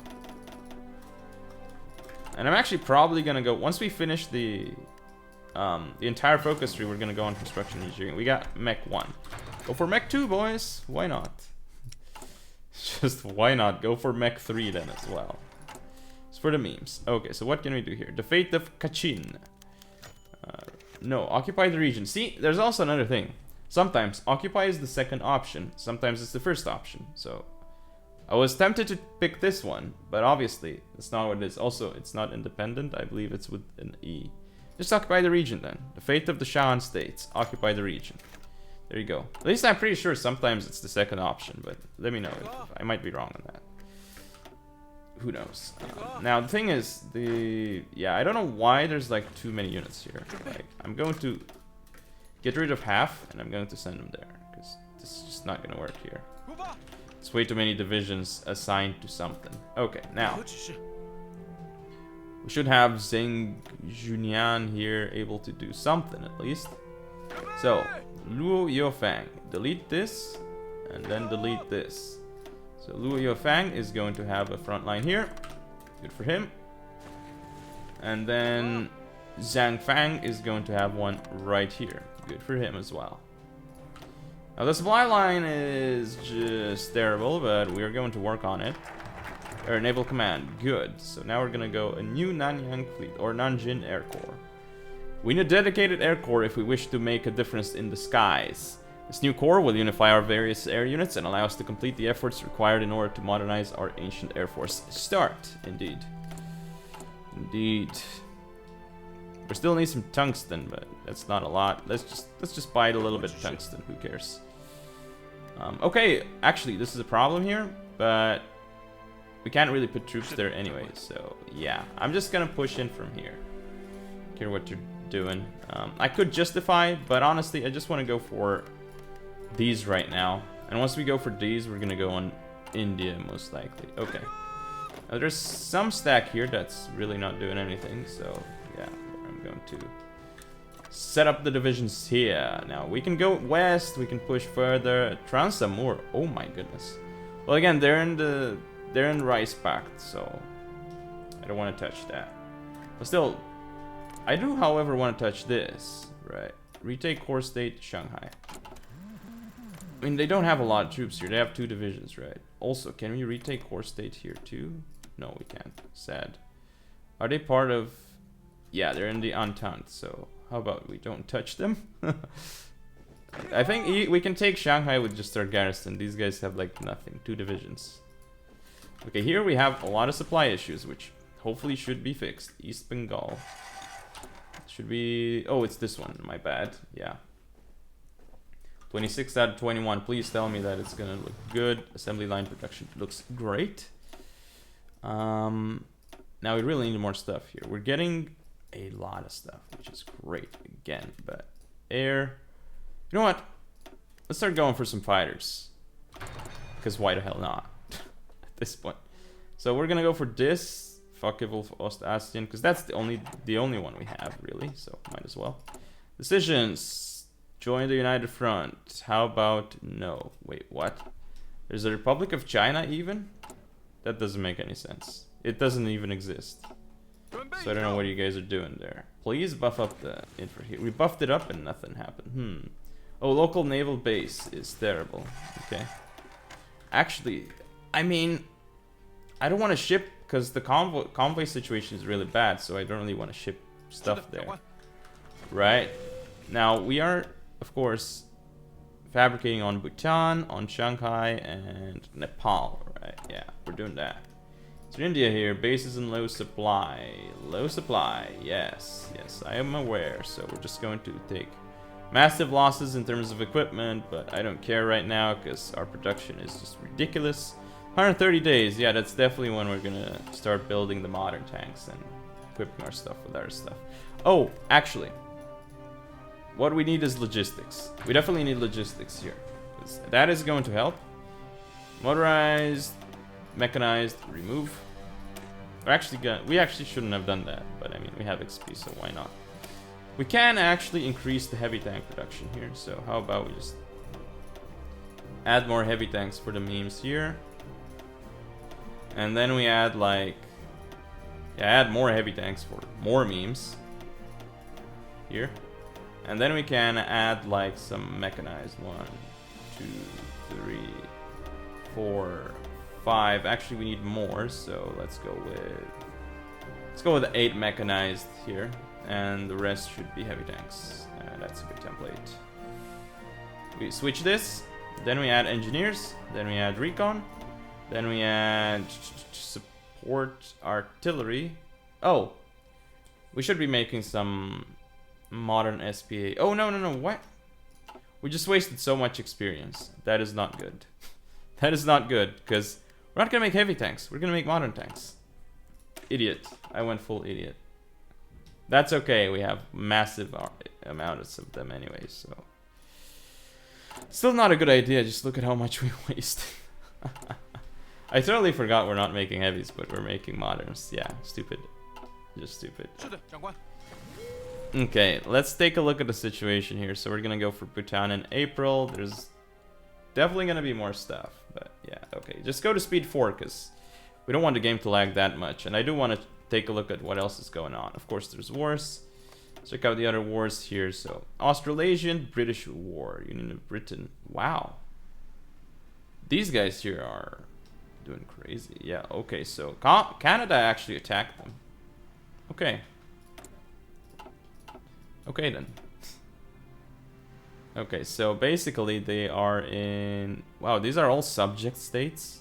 And I'm actually probably gonna go, once we finish the entire focus tree, we're gonna go on construction engineering. We got mech 1. Go for mech 2, boys. Why not? Just why not? Go for mech 3 then as well. It's for the memes. Okay, so what can we do here? The fate of Kachin. No, occupy the region. See, there's also another thing. Sometimes occupy is the second option. Sometimes it's the first option. So I was tempted to pick this one, but obviously that's not what it is. Also, it's not independent. I believe it's with an E. Just occupy the region then. The fate of the Shan states. Occupy the region. There you go. At least I'm pretty sure sometimes it's the second option, but let me know if I might be wrong on that. Who knows? Now the thing is, yeah, I don't know why there's like too many units here. Like, I'm going to get rid of half, and I'm going to send them there because this is just not going to work here. It's way too many divisions assigned to something. Okay, now we should have Zheng Junian here able to do something at least. So Luo Yofang, delete this, and then delete this. So Luo Yofang is going to have a front line here. Good for him. And then Zhang Fang is going to have one right here. Good for him as well. Now the supply line is just terrible, but we're going to work on it. Air Naval Command, good. So now we're gonna go a new Nanyang Fleet, or Nanjing Air Corps. We need a dedicated air corps if we wish to make a difference in the skies. This new corps will unify our various air units and allow us to complete the efforts required in order to modernize our ancient air force. Start, indeed. Indeed. We still need some tungsten, but that's not a lot. Let's just buy it a little bit of tungsten. Who cares? Okay, actually, this is a problem here, but we can't really put troops there anyway. So yeah, I'm just gonna push in from here. Care what you're doing. I could justify, but honestly, I just want to go for these right now. And once we go for these, we're gonna go on India, most likely. Okay. There's some stack here that's really not doing anything, so yeah, I'm going to set up the divisions here. Now, we can go west, we can push further. Transamur, oh my goodness. Well, again, they're in Rice Pact, so I don't want to touch that. But still, I do, however, want to touch this, right? Retake core state, Shanghai. I mean, they don't have a lot of troops here. They have 2 divisions, right? Also, can we retake core state here too? No, we can't. Sad. Are they part of... Yeah, they're in the Entente, so how about we don't touch them? I think we can take Shanghai with just our garrison. These guys have like nothing. 2 divisions. Okay, here we have a lot of supply issues, which hopefully should be fixed. East Bengal. Should be... Oh, it's this one. My bad. Yeah. 26 out of 21. Please tell me that it's gonna look good. Assembly line production looks great. Now we really need more stuff here. We're getting a lot of stuff, which is great again. But air... You know what? Let's start going for some fighters. Because why the hell not? At this point. So we're gonna go for this. Focke-Wulf Ostasien, because that's the only one we have, really. So might as well. Decisions. Join the United Front. How about no? Wait, what? There's a Republic of China even? That doesn't make any sense. It doesn't even exist. So I don't know what you guys are doing there. Please buff up the infra here. We buffed it up and nothing happened. Oh, local naval base is terrible. Okay. Actually, I mean, I don't want to ship because the convoy situation is really bad, so I don't really want to ship stuff there. Right? Now, we are, of course, fabricating on Bhutan, on Shanghai, and Nepal, right? Yeah, we're doing that. So India here, bases in low supply. Low supply, yes, yes, I am aware. So we're just going to take massive losses in terms of equipment, but I don't care right now because our production is just ridiculous. 130 days, yeah, that's definitely when we're gonna start building the modern tanks and equipping our stuff with our stuff. Oh, actually, what we need is logistics. We definitely need logistics here. That is going to help. Motorized, mechanized, remove. We actually shouldn't have done that, but I mean, we have XP, so why not? We can actually increase the heavy tank production here, so how about we just add more heavy tanks for the memes here. And then we add like... Yeah, add more heavy tanks for more memes. Here. And then we can add like some mechanized. 1, 2, 3, 4, 5. Actually, we need more, so let's go with 8 mechanized here, and the rest should be heavy tanks. That's a good template. We switch this, then we add engineers, then we add recon, then we add support artillery. Oh, we should be making some modern SPA. Oh, no, what? We just wasted so much experience. That is not good. That is not good, because we're not gonna make heavy tanks. We're gonna make modern tanks. Idiot. I went full idiot. That's okay. We have massive amounts of them anyway, so... Still not a good idea. Just look at how much we waste. I totally forgot we're not making heavies, but we're making moderns. Yeah, stupid. Just stupid. Okay, let's take a look at the situation here. So we're gonna go for Bhutan in April. There's definitely gonna be more stuff, but yeah, okay. Just go to speed 4, because we don't want the game to lag that much. And I do want to take a look at what else is going on. Of course, there's wars. Check out the other wars here. So, Australasian, British War, Union of Britain. Wow. These guys here are doing crazy. Yeah, okay, so Canada actually attacked them. Okay. Okay then. Okay, so basically they are in... Wow, these are all subject states.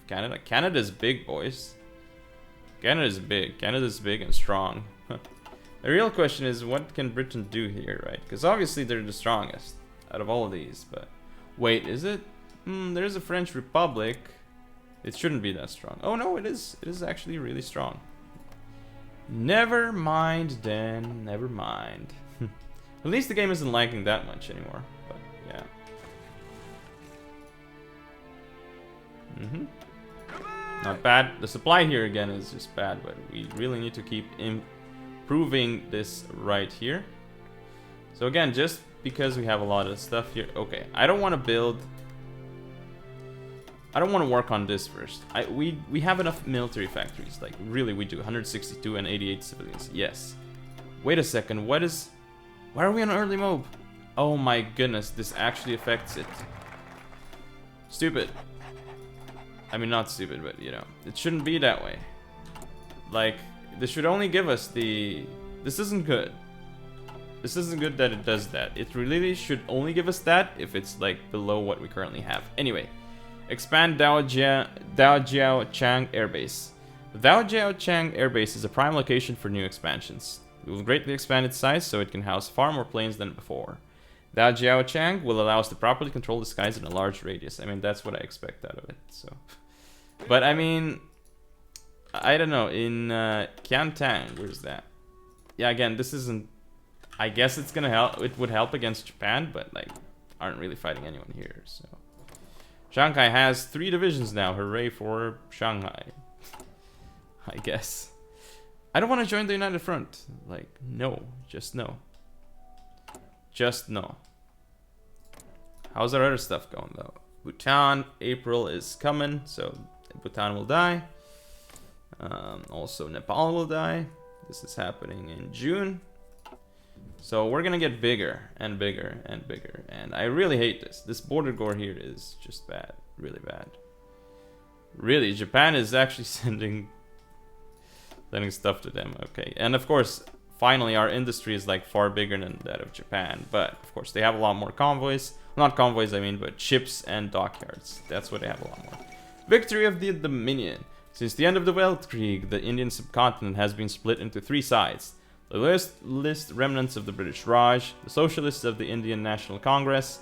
Canada. Canada's big, boys. Canada's big. Canada's big and strong. The real question is, what can Britain do here, right? Because obviously they're the strongest out of all of these, but... Wait, is it? There's a French Republic. It shouldn't be that strong. Oh no, it is. It is actually really strong. Never mind then, never mind. At least the game isn't lagging that much anymore, but yeah. Not bad. The supply here again is just bad, but we really need to keep improving this right here. So again, just because we have a lot of stuff here. Okay, I don't want to build... I don't want to work on this first. We have enough military factories. Like, really, we do. 162 and 88 civilians. Yes. Wait a second. What is... Why are we on early mob? Oh my goodness. This actually affects it. Stupid. I mean, not stupid, but, you know. It shouldn't be that way. Like, this should only give us the... This isn't good. This isn't good that it does that. It really should only give us that if it's, like, below what we currently have. Anyway. Expand Daojiao-Chang Air Base. The Daojiao-Chang Air Base is a prime location for new expansions. We will greatly expand its size so it can house far more planes than before. Daojiao-Chang will allow us to properly control the skies in a large radius. I mean, that's what I expect out of it, so... But, I mean... I don't know, in Qiantang, where's that? Yeah, again, this isn't... I guess it's gonna help. It would help against Japan, but, like, aren't really fighting anyone here, so... Shanghai has 3 divisions now. Hooray for Shanghai. I guess. I don't want to join the United Front. Like, no. Just no. Just no. How's our other stuff going, though? Bhutan, April is coming, so Bhutan will die. Also, Nepal will die. This is happening in June. So we're gonna get bigger and bigger and bigger, and I really hate this. This border gore here is just bad, really bad. Really, Japan is actually sending stuff to them. Okay, and of course, finally, our industry is like far bigger than that of Japan. But of course, they have a lot more convoys. Not convoys, I mean, but ships and dockyards. That's what they have a lot more. Victory of the Dominion. Since the end of the Weltkrieg, the Indian subcontinent has been split into 3 sides. The loyalist remnants of the British Raj, the socialists of the Indian National Congress,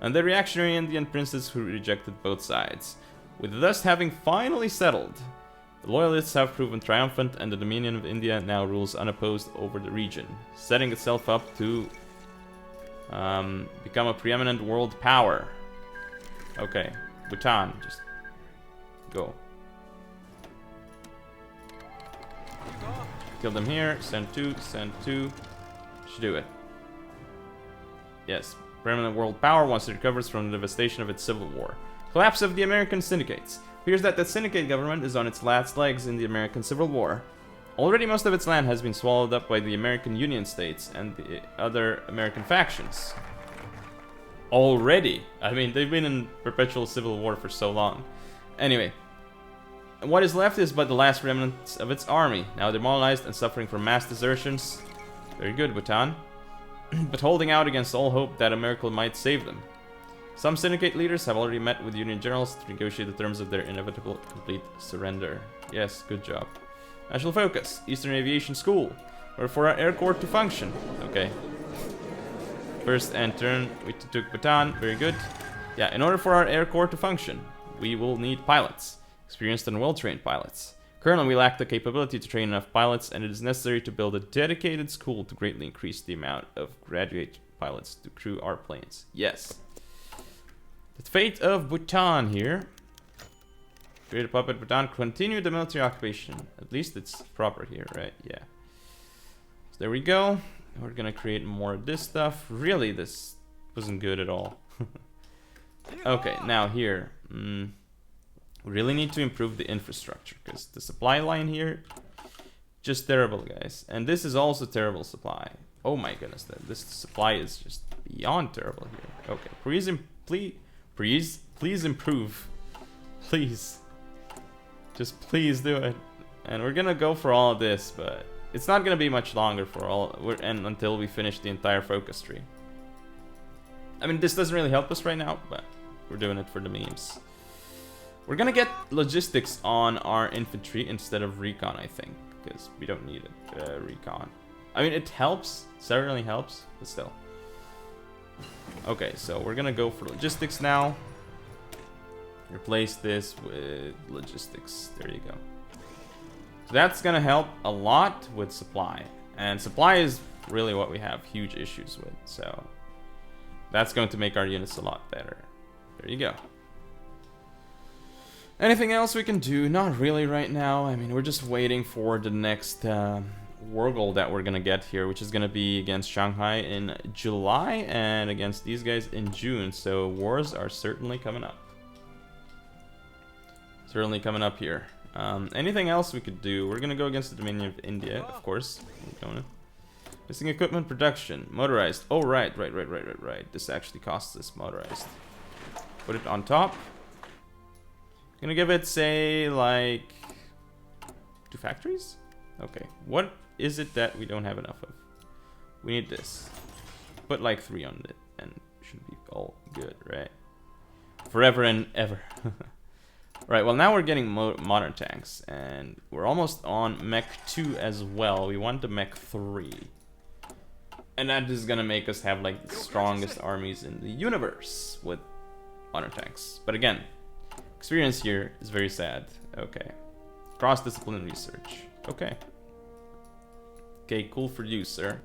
and the reactionary Indian princes who rejected both sides. With the dust having finally settled, the loyalists have proven triumphant and the Dominion of India now rules unopposed over the region, setting itself up to become a preeminent world power. Okay, Bhutan, just go. Kill them here, send 2, should do it. Yes, permanent world power once it recovers from the devastation of its civil war. Collapse of the American syndicates. Appears that the syndicate government is on its last legs in the American Civil War. Already most of its land has been swallowed up by the American Union states and the other American factions. Already? I mean, they've been in perpetual civil war for so long. Anyway. What is left is but the last remnants of its army, now demoralized and suffering from mass desertions. Very good, Bhutan. But holding out against all hope that a miracle might save them. Some syndicate leaders have already met with Union generals to negotiate the terms of their inevitable complete surrender. Yes, good job. National focus, Eastern Aviation School, or for our air corps to function. Okay. First and turn, we took Bhutan, very good. Yeah, in order for our air corps to function, we will need pilots. Experienced and well-trained pilots. Currently, we lack the capability to train enough pilots, and it is necessary to build a dedicated school to greatly increase the amount of graduate pilots to crew our planes. Yes. The fate of Bhutan here. Create a puppet Bhutan. Continue the military occupation. At least it's proper here, right? Yeah. So there we go. We're gonna create more of this stuff. Really, this wasn't good at all. Okay, now here. We really need to improve the infrastructure because the supply line here, just terrible, guys. And this is also terrible supply. Oh my goodness, this supply is just beyond terrible here. Okay, please improve. Please. Just please do it. And we're gonna go for all of this, but it's not gonna be much longer for and until we finish the entire focus tree. I mean, this doesn't really help us right now, but we're doing it for the memes. We're gonna get logistics on our infantry instead of recon, I think, because we don't need it, recon. I mean, it helps, certainly helps, but still. Okay, so we're gonna go for logistics now. Replace this with logistics, there you go. So that's gonna help a lot with supply. And supply is really what we have huge issues with. So that's going to make our units a lot better. There you go. Anything else we can do? Not really right now. I mean, we're just waiting for the next war goal that we're gonna get here, which is gonna be against Shanghai in July and against these guys in June. So wars are certainly coming up. Certainly coming up here. Anything else we could do? We're gonna go against the Dominion of India, of course. Missing equipment production, motorized. Oh, right. This actually costs us motorized. Put it on top. Gonna give it, say, like 2 factories? Okay, what is it that we don't have enough of? We need this. Put like 3 on it and should be all good, right? Forever and ever. Right, well now we're getting modern tanks and we're almost on Mech 2 as well. We want the Mech 3. And that is gonna make us have like the strongest armies in the universe with modern tanks. But again, experience here is very sad. Okay. Cross-discipline research. Okay. Okay, cool for you, sir.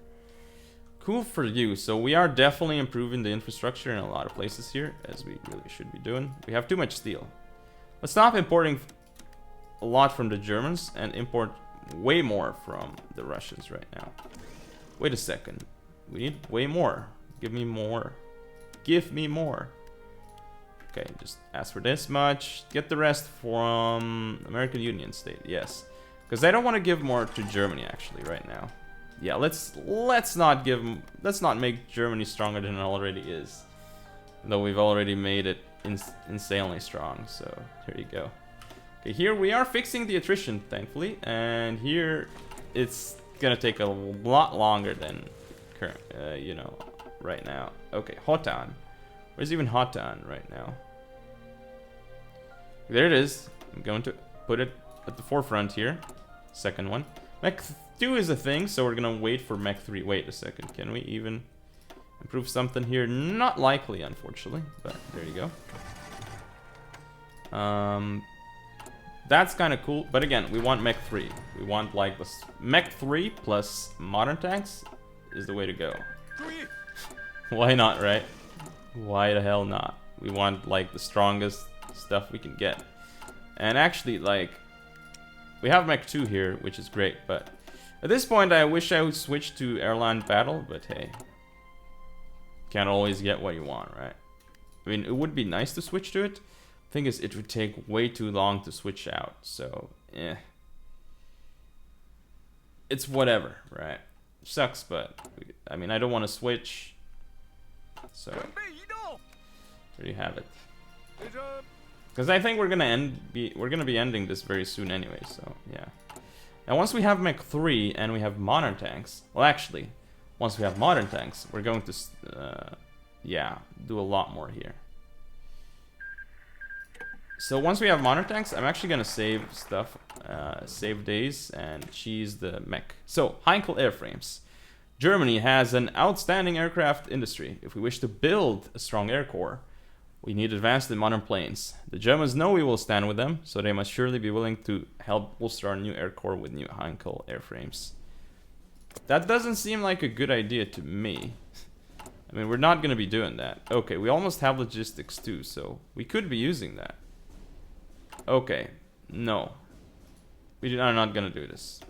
Cool for you. So we are definitely improving the infrastructure in a lot of places here, as we really should be doing. We have too much steel. Let's stop importing a lot from the Germans and import way more from the Russians right now. Wait a second. We need way more. Give me more. Give me more. Okay, just ask for this much. Get the rest from American Union State. Yes, because I don't want to give more to Germany actually right now. Yeah, let's not make Germany stronger than it already is. Though we've already made it insanely strong. So here you go. Okay, here we are fixing the attrition, thankfully, and here it's gonna take a lot longer than current, you know, right now. Okay, Hotan. Where's even Hotan right now? There it is. I'm going to put it at the forefront here. Second one. Mech 2 is a thing, so we're gonna wait for Mech 3. Wait a second. Can we even improve something here? Not likely, unfortunately, but there you go. That's kind of cool, but again, we want Mech 3. We want like this Mech 3 plus modern tanks is the way to go. Why not, right? Why the hell not? We want like the strongest stuff we can get. And actually, like, we have Mech 2 here, which is great, but at this point I wish I would switch to airline battle, but hey, can't always get what you want, right? I mean, it would be nice to switch to it. Thing is, it would take way too long to switch out, so it's whatever, right? Sucks, but I mean, I don't want to switch, so there you have it. Because I think we're gonna be ending this very soon anyway, so yeah. Now once we have Mech 3 and we have modern tanks, well actually, once we have modern tanks, we're going to yeah, do a lot more here. So once we have modern tanks, I'm actually gonna save stuff, save days, and cheese the mech. So, Heinkel airframes. Germany has an outstanding aircraft industry. If we wish to build a strong air corps, we need advanced and modern planes. The Germans know we will stand with them, so they must surely be willing to help bolster our new air corps with new Heinkel airframes. That doesn't seem like a good idea to me. I mean, we're not gonna be doing that. Okay, we almost have logistics too, so we could be using that. Okay, no. We are not gonna do this.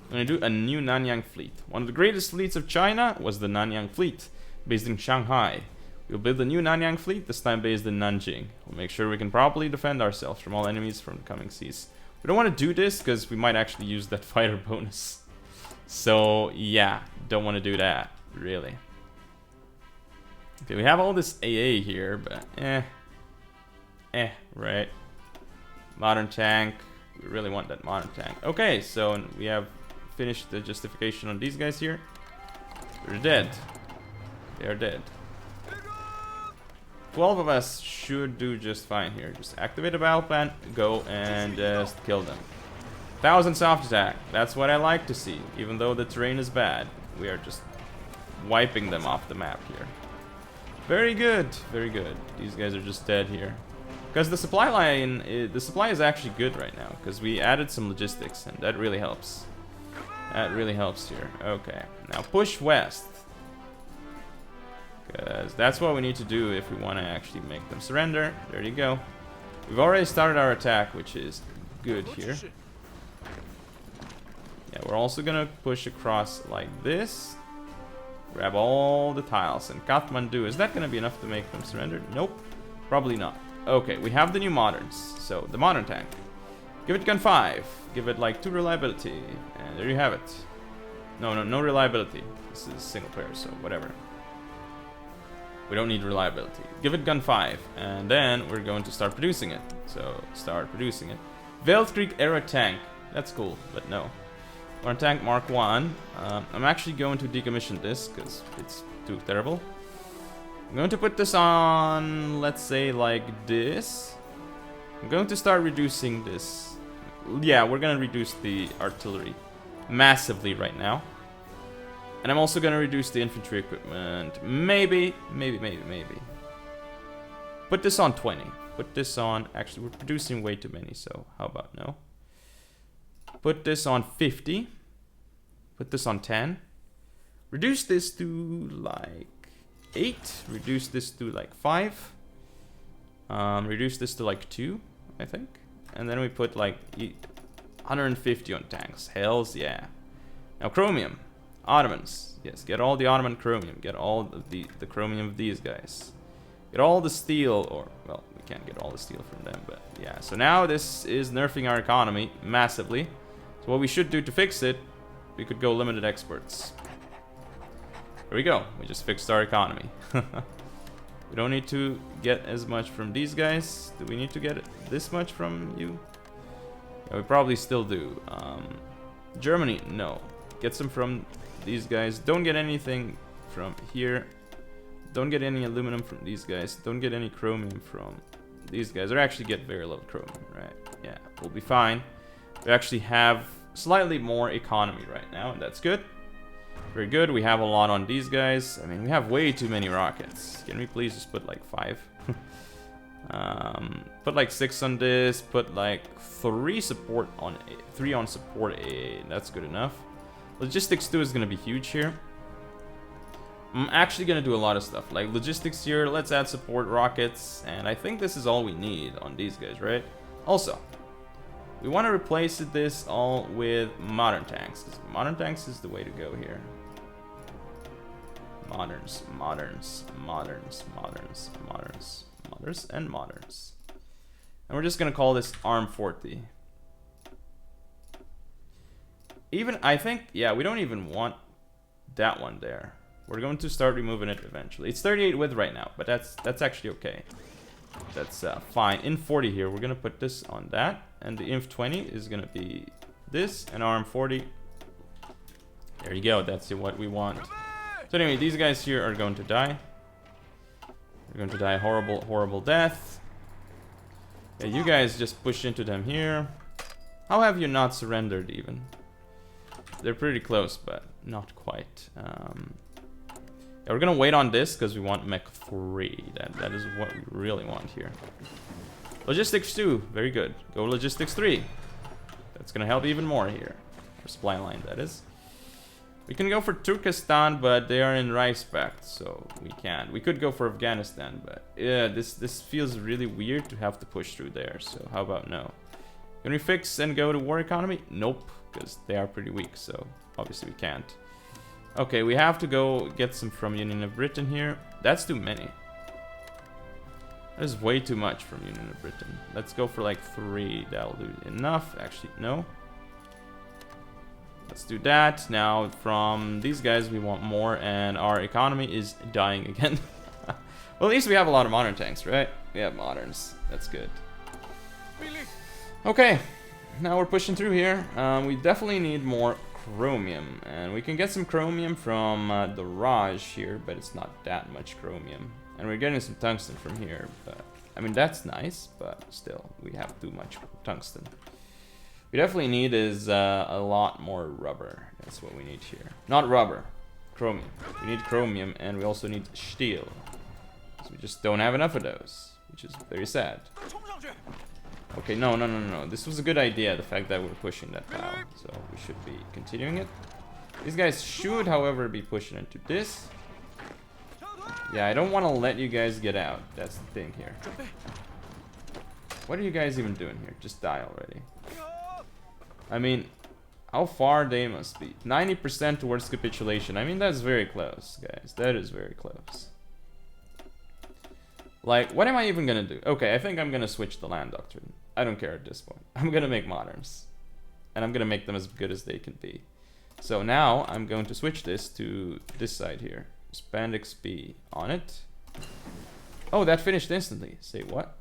I'm gonna do a new Nanyang fleet. One of the greatest fleets of China was the Nanyang fleet, based in Shanghai. We'll build a new Nanyang fleet, this time based in Nanjing. We'll make sure we can properly defend ourselves from all enemies from the coming seas. We don't want to do this because we might actually use that fighter bonus. So yeah, don't want to do that, really. Okay, we have all this AA here, but right. Modern tank. We really want that modern tank. Okay, so we have finished the justification on these guys here. They're dead. They are dead. 12 of us should do just fine here. Just activate a battle plan, go and just kill them. 1,000 soft attack. That's what I like to see. Even though the terrain is bad, we are just wiping them off the map here. Very good, very good. These guys are just dead here. Because the supply line, the supply is actually good right now. Because we added some logistics, and that really helps. That really helps here. Okay, now push west. Because that's what we need to do if we want to actually make them surrender. There you go. We've already started our attack, which is good here. Yeah, we're also gonna push across like this. Grab all the tiles. And Kathmandu, is that gonna be enough to make them surrender? Nope, probably not. Okay, we have the new moderns. So, the modern tank. Give it gun 5. Give it like 2 reliability. And there you have it. No reliability. This is single player, so whatever. We don't need reliability. Give it gun 5. And then we're going to start producing it. So, start producing it. Veld Creek era tank. That's cool, but no. Our tank Mark 1. I'm actually going to decommission this because it's too terrible. I'm going to put this on, let's say, like this. I'm going to start reducing this. Yeah, we're going to reduce the artillery massively right now. And I'm also going to reduce the infantry equipment. Maybe. Put this on 20. Put this on... Actually, we're producing way too many, so how about no? Put this on 50. Put this on 10. Reduce this to like 8. Reduce this to like 5. Reduce this to like 2, I think. And then we put like 150 on tanks. Hells yeah. Now chromium. Ottomans. Yes, get all the Ottoman chromium. Get all of the chromium of these guys. Get all the steel, or, well, we can't get all the steel from them, but yeah. So now this is nerfing our economy massively. So what we should do to fix it, we could go limited exports. There we go. We just fixed our economy. We don't need to get as much from these guys. Do we need to get this much from you? Yeah, we probably still do. Germany, no. Get some from these guys. Don't get anything from here. Don't get any aluminum from these guys. Don't get any chromium from these guys. Or actually get very little chromium, right? Yeah, we'll be fine. We actually have slightly more economy right now, and that's good. Very good. We have a lot on these guys. I mean, we have way too many rockets. Can we please just put like 5? Put like 6 on this. Put like 3 support on 3 on support A. That's good enough. Logistics 2 is gonna be huge here. I'm actually gonna do a lot of stuff like logistics here. Let's add support rockets, and I think this is all we need on these guys, right? Also, we want to replace this all with modern tanks, because modern tanks is the way to go here. Moderns, and moderns. And we're just gonna call this Arm 40. Even, I think, yeah, we don't even want that one there. We're going to start removing it eventually. It's 38 width right now, but that's actually okay. That's fine. In 40 here, we're gonna put this on that, and the inf 20 is gonna be this, and arm 40. There you go. That's what we want. So anyway, these guys here are going to die. They're going to die a horrible, horrible death. Yeah, you guys just push into them here. How have you not surrendered even? They're pretty close, but not quite. Yeah, we're gonna wait on this because we want mech 3. That is what we really want here. Logistics 2, very good. Go logistics 3. That's gonna help even more here. For supply line, that is. We can go for Turkestan, but they are in Reichspakt, so we can't. We could go for Afghanistan, but yeah, this feels really weird to have to push through there. So how about no? Can we fix and go to war economy? Nope, because they are pretty weak, so obviously we can't. Okay, we have to go get some from Union of Britain here. That's too many. That is way too much from Union of Britain. Let's go for like 3. That'll do enough. Actually, no. Let's do that. Now, from these guys, we want more, and our economy is dying again. Well, at least we have a lot of modern tanks, right? We have moderns. That's good. Okay, now we're pushing through here. We definitely need more chromium, and we can get some chromium from the Raj here, but it's not that much chromium. And we're getting some tungsten from here, but I mean that's nice, but still we have too much tungsten. We definitely need is a lot more rubber. That's what we need here. Not rubber, chromium. We need chromium, and we also need steel. So we just don't have enough of those. which is very sad. Okay, no. This was a good idea, the fact that we're pushing that tile. So we should be continuing it. These guys should, however, be pushing into this. Yeah, I don't want to let you guys get out. That's the thing here. What are you guys even doing here? Just die already. I mean, how far they must be. 90% towards capitulation. I mean, that's very close, guys. That is very close. Like, what am I even gonna do? Okay, I think I'm gonna switch the land doctrine. I don't care at this point. I'm gonna make moderns. And I'm gonna make them as good as they can be. So now, I'm going to switch this to this side here. Spend XP on it. Oh, that finished instantly. Say what?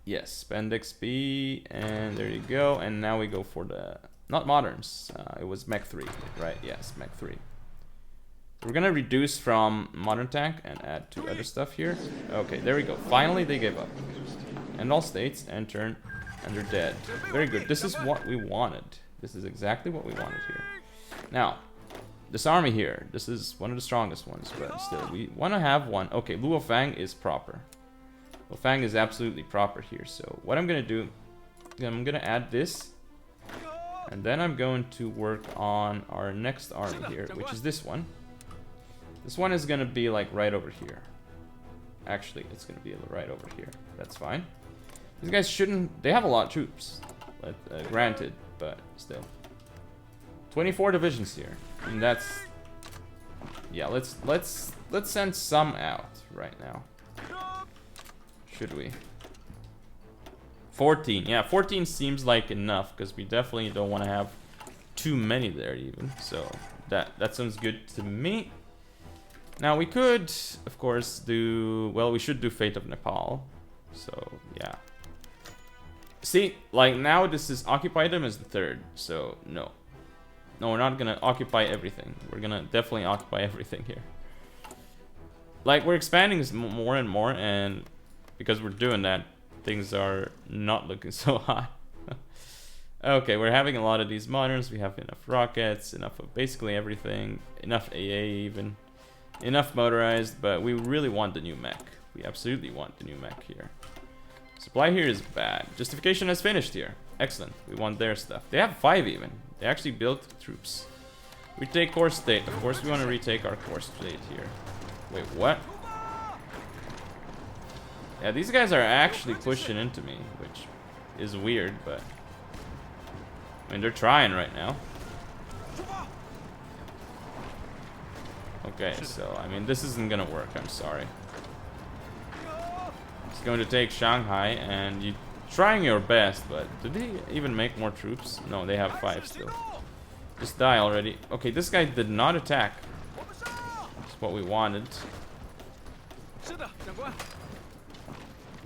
Yes, spend XP, and there you go. And now we go for the... Not moderns. It was Mech 3, right? Yes, Mech 3. We're gonna reduce from modern tank and add to other stuff here. Okay, there we go. Finally, they gave up. End all states, and turn, and they're dead. Very good. This is what we wanted. This is exactly what we wanted here. Now, this army here. This is one of the strongest ones, but still, we want to have one. Okay, Luo Fang is proper. Luo Fang is absolutely proper here. So what I'm gonna do, I'm gonna add this, and then I'm going to work on our next army here, which is this one. This one is gonna be like right over here. Actually, it's gonna be right over here. That's fine. These guys shouldn't... They have a lot of troops, granted, but still. 24 divisions here, and that's... Yeah, let's send some out right now. Should we? 14. Yeah, 14 seems like enough, because we definitely don't want to have too many there even. So that sounds good to me. Now we could, of course, do... Well, we should do Fate of Nepal. So, yeah. See, like, now this is... Occupy them as the third, so no. No, we're not gonna occupy everything. We're gonna definitely occupy everything here. Like, we're expanding more and more, and because we're doing that, things are not looking so hot. Okay, we're having a lot of these moderns. We have enough rockets, enough of basically everything. Enough AA even. Enough motorized, but we really want the new mech. We absolutely want the new mech here. Supply here is bad. Justification has finished here. Excellent. We want their stuff. They have 5 even. They actually built troops. We take core state. Of course we want to retake our core state here. Wait, what? Yeah, these guys are actually pushing into me, which is weird, but... I mean, they're trying right now. Okay, so, I mean, this isn't gonna work, I'm sorry. It's going to take Shanghai, and you trying your best, but did they even make more troops? No, they have 5 still. Just die already. Okay, this guy did not attack. That's what we wanted.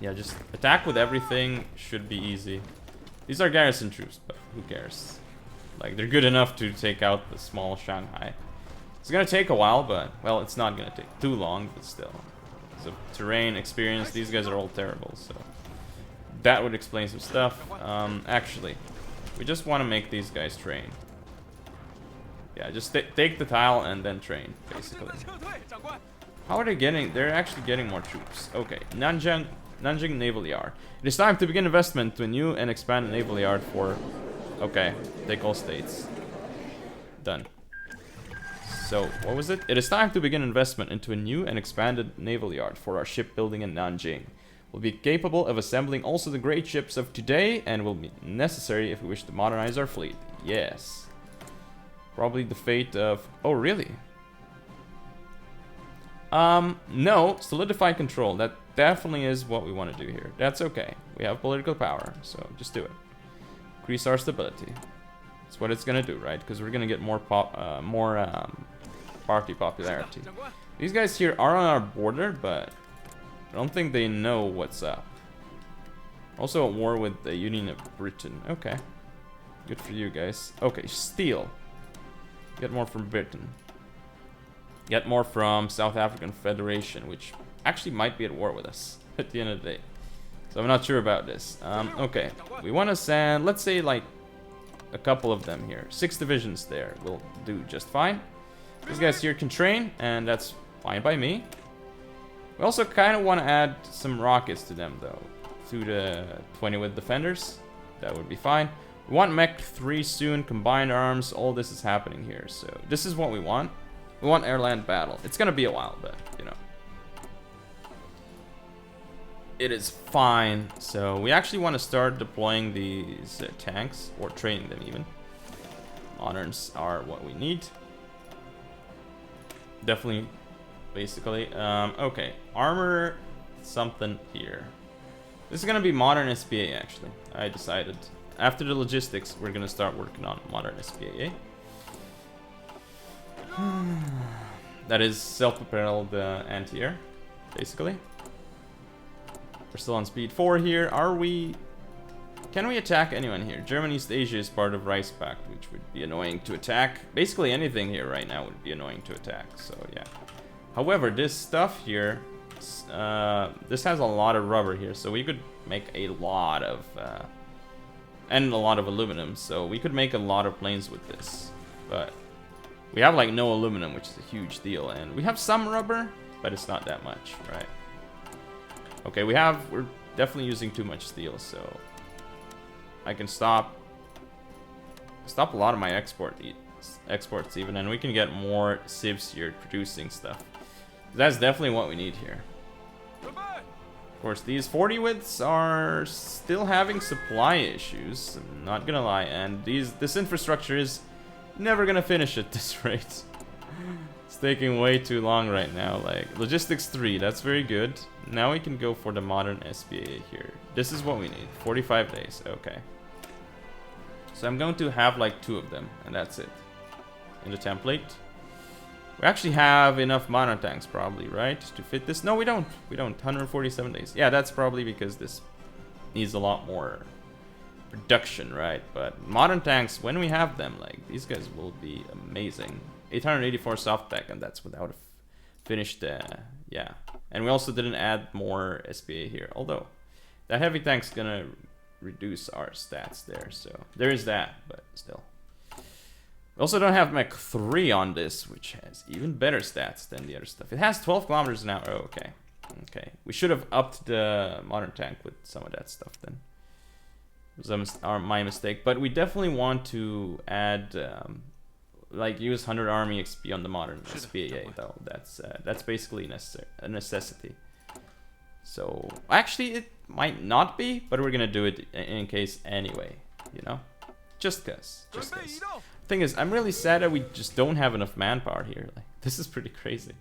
Yeah, just attack with everything should be easy. These are garrison troops, but who cares? Like, they're good enough to take out the small Shanghai. It's gonna take a while, but, well, it's not gonna take too long, but still. So, terrain, experience, these guys are all terrible, so... That would explain some stuff. Actually, we just want to make these guys train. Yeah, just take the tile and then train, basically. How are they getting... They're actually getting more troops. Okay, Nanjing Naval Yard. It is time to begin investment to a new and expanded naval yard for... Okay, take all states. Done. So, what was it? It is time to begin investment into a new and expanded naval yard for our shipbuilding in Nanjing. We'll be capable of assembling also the great ships of today and will be necessary if we wish to modernize our fleet. Yes. Probably the fate of... Oh, really? No. Solidify control. That definitely is what we want to do here. That's okay. We have political power, so just do it. Increase our stability. That's what it's gonna do, right? Because we're gonna get more party popularity. These guys here are on our border, but I don't think they know what's up. Also at war with the Union of Britain. Okay. Good for you guys. Okay, steel. Get more from Britain. Get more from South African Federation, which actually might be at war with us at the end of the day. So I'm not sure about this. Okay, we want to send, let's say, like a couple of them here. 6 divisions there will do just fine. These guys here can train, and that's fine by me. We also kind of want to add some rockets to them, though. To the 20 with defenders. That would be fine. We want Mech 3 soon, combined arms, all this is happening here. So this is what we want. We want air-land battle. It's gonna be a while, but, you know. It is fine. So we actually want to start deploying these tanks, or training them even. Moderns are what we need. Definitely, basically. Okay, armor something here. This is gonna be modern SPA actually. I decided. After the logistics, we're gonna start working on modern SPA. That is self-propelled anti-air, basically. We're still on speed 4 here. Are we... Can we attack anyone here? German East Asia is part of Rice Pact, which would be annoying to attack. Basically anything here right now would be annoying to attack, so yeah. However, this stuff here... this has a lot of rubber here, so we could make a lot of... and a lot of aluminum, so we could make a lot of planes with this. But we have like no aluminum, which is a huge deal, and we have some rubber, but it's not that much, right? Okay, we're definitely using too much steel, so I can stop a lot of my exports even, and we can get more civs here producing stuff. That's definitely what we need here. Of course, these 40 widths are still having supply issues, I'm not gonna lie, and this infrastructure is never gonna finish at this rate. It's taking way too long right now. Like, logistics 3, that's very good. Now we can go for the modern SPA here. This is what we need, 45 days, okay. So I'm going to have like 2 of them, and that's it. In the template. We actually have enough modern tanks probably, right? To fit this? No, we don't. We don't. 147 days. Yeah, that's probably because this needs a lot more production, right? But modern tanks, when we have them, like, these guys will be amazing. 884 soft tech, and that's without a finished, yeah. And we also didn't add more SPA here, although that heavy tank's gonna reduce our stats there, so there is that, but still. We also don't have Mech 3 on this, which has even better stats than the other stuff. It has 12 kilometers an hour. Oh, okay. Okay. We should have upped the modern tank with some of that stuff then. It was my mistake. But we definitely want to add, like, use 100 army XP on the modern SPA, though. That's basically a necessity. So, actually, it might not be, but we're gonna do it in case anyway, you know? Just cause. Thing is, I'm really sad that we just don't have enough manpower here. Like, this is pretty crazy.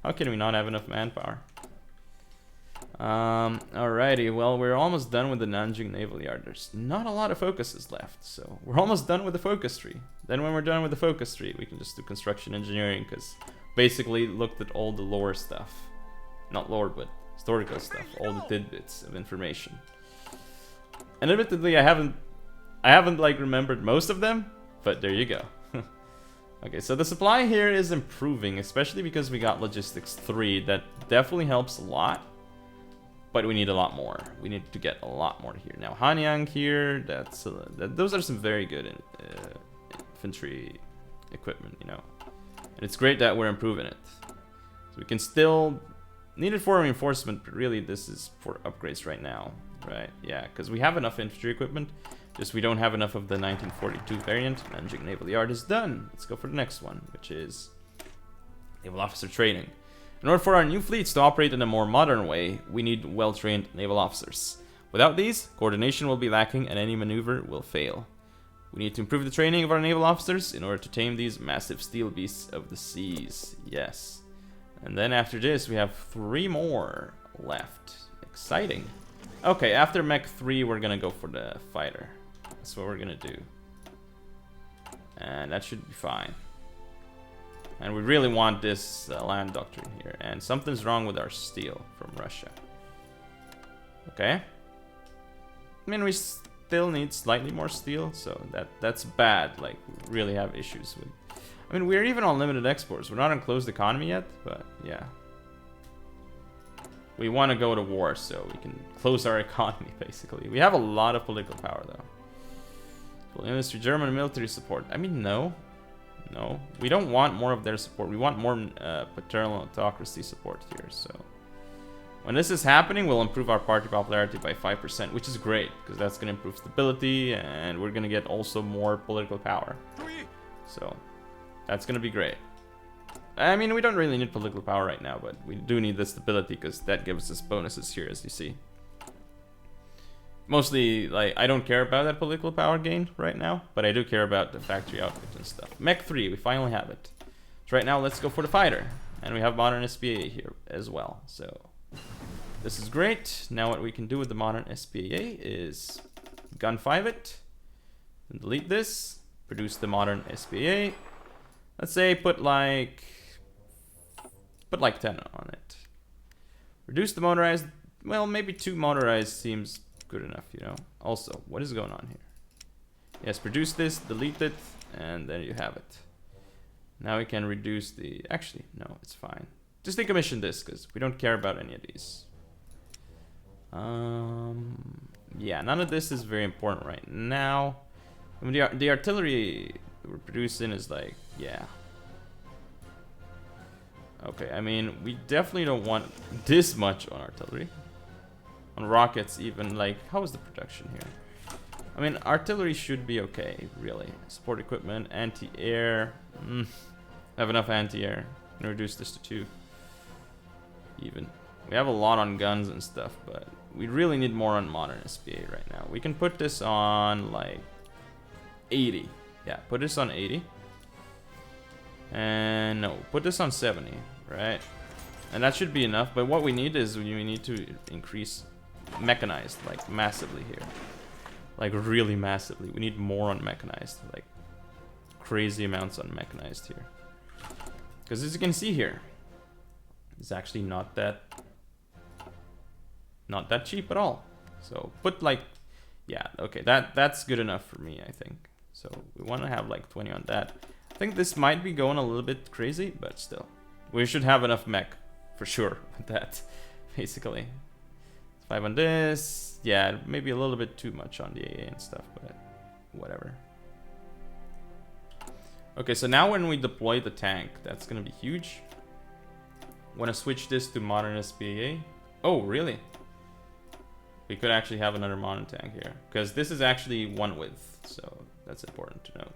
How can we not have enough manpower? Alrighty, well, we're almost done with the Nanjing Naval Yard. There's not a lot of focuses left, so we're almost done with the focus tree. Then when we're done with the focus tree, we can just do construction engineering, because basically looked at all the lore stuff. Not lore, but historical stuff. All the tidbits of information. And admittedly, I haven't like remembered most of them, but there you go. Okay, so the supply here is improving, especially because we got logistics 3. That definitely helps a lot, but we need a lot more. We need to get a lot more here. Now, Hanyang here, those are some very good infantry equipment, you know. And it's great that we're improving it. So we can still need it for reinforcement, but really this is for upgrades right now, right? Yeah, because we have enough infantry equipment. Just we don't have enough of the 1942 variant. Nanjing Naval Yard is done. Let's go for the next one, which is naval officer training. In order for our new fleets to operate in a more modern way, we need well-trained naval officers. Without these, coordination will be lacking and any maneuver will fail. We need to improve the training of our naval officers in order to tame these massive steel beasts of the seas. Yes. And then after this, we have 3 more left. Exciting. Okay, after Mech 3, we're gonna go for the fighter. That's what we're gonna do. And that should be fine. And we really want this land doctrine here. And something's wrong with our steel from Russia. Okay. I mean, we still need slightly more steel, so that's bad. Like, we really have issues with... I mean, we're even on limited exports. We're not on closed economy yet, but yeah. We want to go to war so we can close our economy, basically. We have a lot of political power, though. Full industry, German military support. I mean, no. No. We don't want more of their support. We want more paternal autocracy support here, so... When this is happening, we'll improve our party popularity by 5%, which is great, because that's going to improve stability, and we're going to get also more political power. So, that's going to be great. I mean, we don't really need political power right now, but we do need the stability, because that gives us bonuses here, as you see. Mostly, like, I don't care about that political power gain right now, but I do care about the factory output and stuff. Mech 3, we finally have it. So right now, let's go for the fighter. And we have modern SPA here as well, so... This is great. Now what we can do with the modern SPA is gun 5 it, and delete this, produce the modern SPA. Let's say put like 10 on it. Reduce the motorized, well, maybe 2 motorized seems good enough, you know. Also, what is going on here? Yes, produce this, delete it, and there you have it. Now we can reduce the, actually, no, it's fine. Just decommission this, because we don't care about any of these. Yeah, none of this is very important right now. I mean, the artillery we're producing is like, yeah. Okay, I mean, we definitely don't want this much on artillery. On rockets even, like, how is the production here? I mean, artillery should be okay, really. Support equipment, anti-air. Have enough anti-air. I'm gonna reduce this to 2. Even. We have a lot on guns and stuff, but we really need more on modern SPA right now. We can put this on like 80. Yeah, put this on 80. And no, put this on 70, right? And that should be enough, but what we need is we need to increase mechanized, like massively here. Like really massively. We need more on mechanized, like crazy amounts on mechanized here. Because as you can see here, it's actually not that cheap at all. So put like, yeah, okay, that's good enough for me, I think. So we want to have like 20 on that. I think this might be going a little bit crazy, but still, we should have enough mech for sure with that, basically. 5 on this, yeah, maybe a little bit too much on the AA and stuff, but whatever. Okay, so now when we deploy the tank, that's gonna be huge. Want to switch this to modern SPA? Oh, really? We could actually have another modern tank here, because this is actually 1 width, so that's important to note.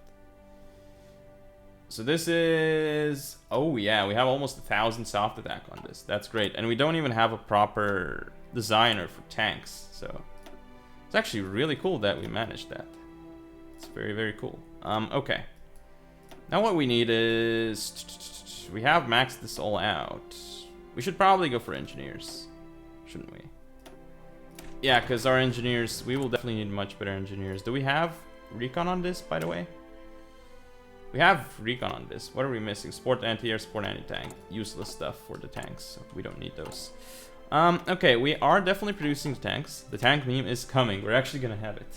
So this is, oh yeah, we have almost 1,000 soft attack on this. That's great, and we don't even have a proper designer for tanks, so it's actually really cool that we managed that. It's very, very cool. Okay. Now what we need is, we have maxed this all out. We should probably go for engineers, shouldn't we? Yeah, because our engineers, we will definitely need much better engineers. Do we have recon on this, by the way? We have recon on this. What are we missing? Sport anti-air, sport anti-tank. Useless stuff for the tanks, so we don't need those. Okay, we are definitely producing tanks. The tank meme is coming. We're actually gonna have it.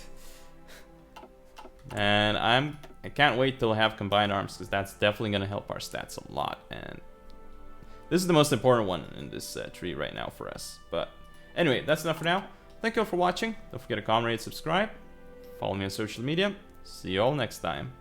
And I can't wait till I have combined arms, because that's definitely gonna help our stats a lot. And this is the most important one in this tree right now for us. But anyway, that's enough for now. Thank you all for watching. Don't forget to comment, rate, subscribe. Follow me on social media. See you all next time.